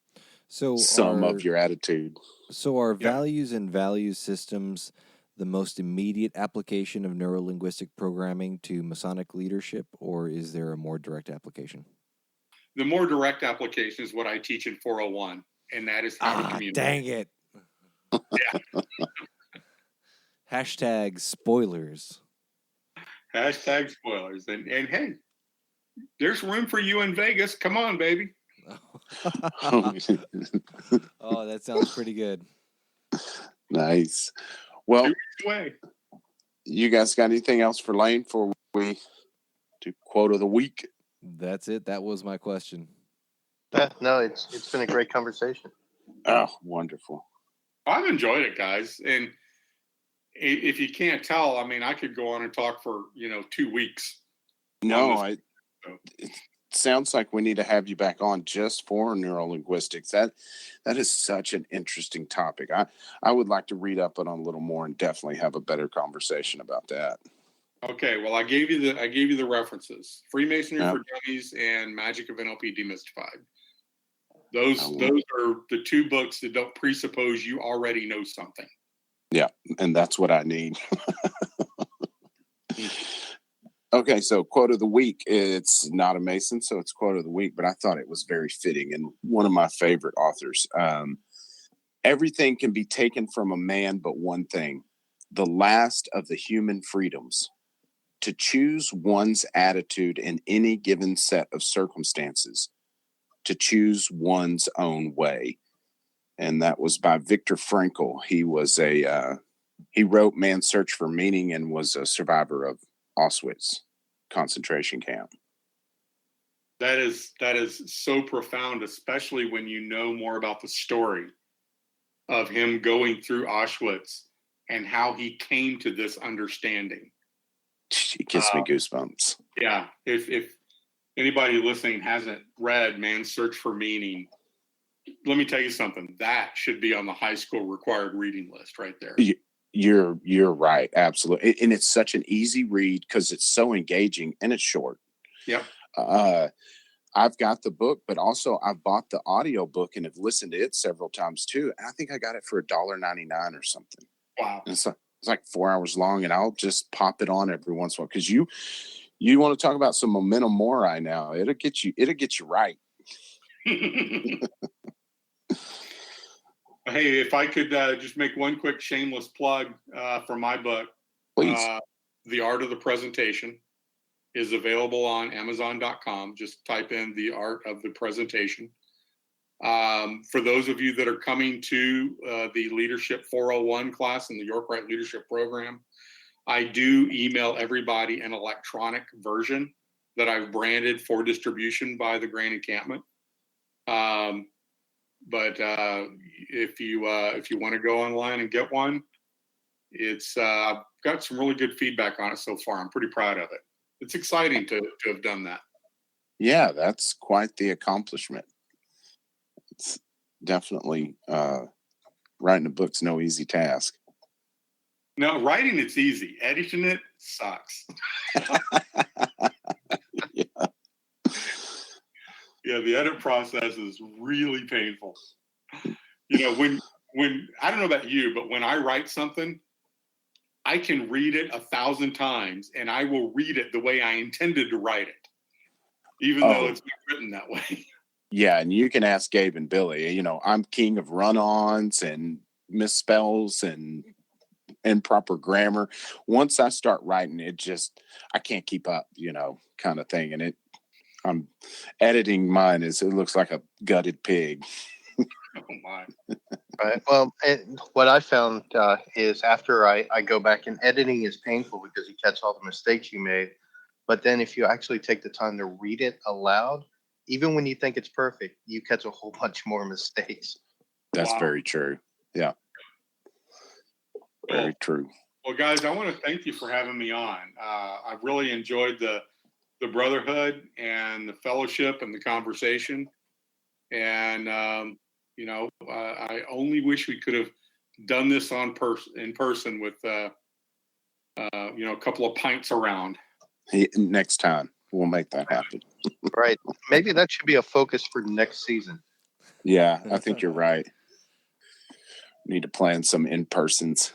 So sum of your attitude. So are values and value systems the most immediate application of neuro-linguistic programming to Masonic leadership, or is there a more direct application? The more direct application is what I teach in 401, and that is how to communicate. Dang it. Yeah. Hashtag spoilers. Hashtag spoilers. And hey, there's room for you in Vegas. Come on, baby. Oh, that sounds pretty good. Nice. Well, way. You guys got anything else for Lane before we do quote of the week? That's it. That was my question. No, it's been a great conversation. Oh, wonderful. I've enjoyed it, guys. And if you can't tell, I mean, I could go on and talk for, 2 weeks. No, it sounds like we need to have you back on just for neuro-linguistics. That is such an interesting topic. I would like to read up on it a little more and definitely have a better conversation about that. Okay, well, I gave you the references: Freemasonry for Dummies and Magic of NLP Demystified. Those are the two books that don't presuppose you already know something. Yeah, and that's what I need. Okay, so quote of the week. It's not a Mason, so it's quote of the week, but I thought it was very fitting and one of my favorite authors. Everything can be taken from a man but one thing, the last of the human freedoms, to choose one's attitude in any given set of circumstances, to choose one's own way. And that was by Viktor Frankl. He was he wrote Man's Search for Meaning and was a survivor of Auschwitz concentration camp. That is so profound, especially when you know more about the story of him going through Auschwitz and how he came to this understanding. It gives me goosebumps. Yeah. If anybody listening hasn't read Man's Search for Meaning, let me tell you something. That should be on the high school required reading list right there. You're right. Absolutely. And it's such an easy read because it's so engaging and it's short. Yep. I've got the book, but also I've bought the audio book and have listened to it several times too. And I think I got it for $1.99 or something. Wow. And it's like 4 hours long, and I'll just pop it on every once in a while, because you want to talk about some momentum mori now. It'll get you right. Hey, if I could just make one quick shameless plug for my book. Please. The Art of the Presentation is available on Amazon.com. Just type in The Art of the Presentation. For those of you that are coming to the Leadership 401 class in the York Rite Leadership Program, I do email everybody an electronic version that I've branded for distribution by the Grand Encampment. But if you want to go online and get one, I've got some really good feedback on it so far. I'm pretty proud of it. It's exciting to have done that. Yeah, that's quite the accomplishment. It's definitely writing a book's no easy task. No, writing it's easy. Editing it sucks. Yeah. Yeah, the edit process is really painful. You know, when I don't know about you, but when I write something, I can read it 1,000 times and I will read it the way I intended to write it, even though it's not written that way. Yeah, and you can ask Gabe and Billy. You know, I'm king of run-ons and misspells and improper grammar. Once I start writing, I can't keep up, kind of thing. And I'm editing mine it looks like a gutted pig. Oh my. Right. Well, what I found is after I go back, and editing is painful because you catch all the mistakes you made. But then if you actually take the time to read it aloud, even when you think it's perfect, you catch a whole bunch more mistakes. That's very true. Yeah. Very true. Well, guys, I want to thank you for having me on. I've really enjoyed the brotherhood and the fellowship and the conversation. And, I only wish we could have done this in person with, a couple of pints around. Next time we'll make that happen. Right. Maybe that should be a focus for next season. Yeah, I think you're right. Need to plan some in-persons.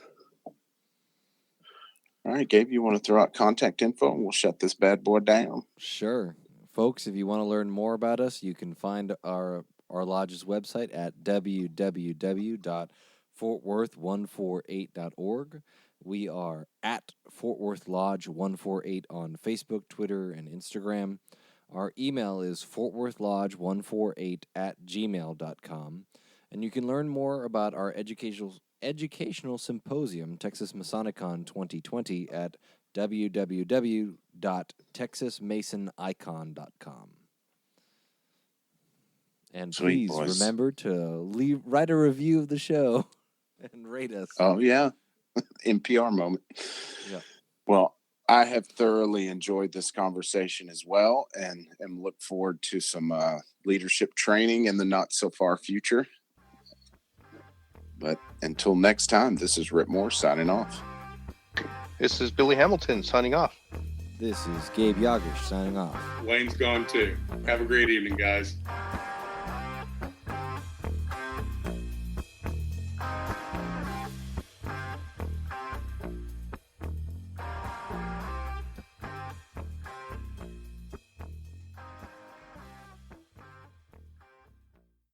All right, Gabe, you want to throw out contact info and we'll shut this bad boy down? Sure. Folks, if you want to learn more about us, you can find our lodge's website at www.fortworth148.org. We are at Fort Worth Lodge 148 on Facebook, Twitter, and Instagram. Our email is fortworthlodge148@gmail.com. And you can learn more about our educational symposium, Texas Masonicon 2020, at www.texasmasonicon.com. And please remember to write a review of the show and rate us. Oh, yeah. NPR moment. Yeah. Well, I have thoroughly enjoyed this conversation as well, and look forward to some leadership training in the not so far future. But until next time, this is Rhit Moore signing off. This is Billy Hamilton signing off. This is Gabe Jagush signing off. Wayne's gone too. Have a great evening, guys.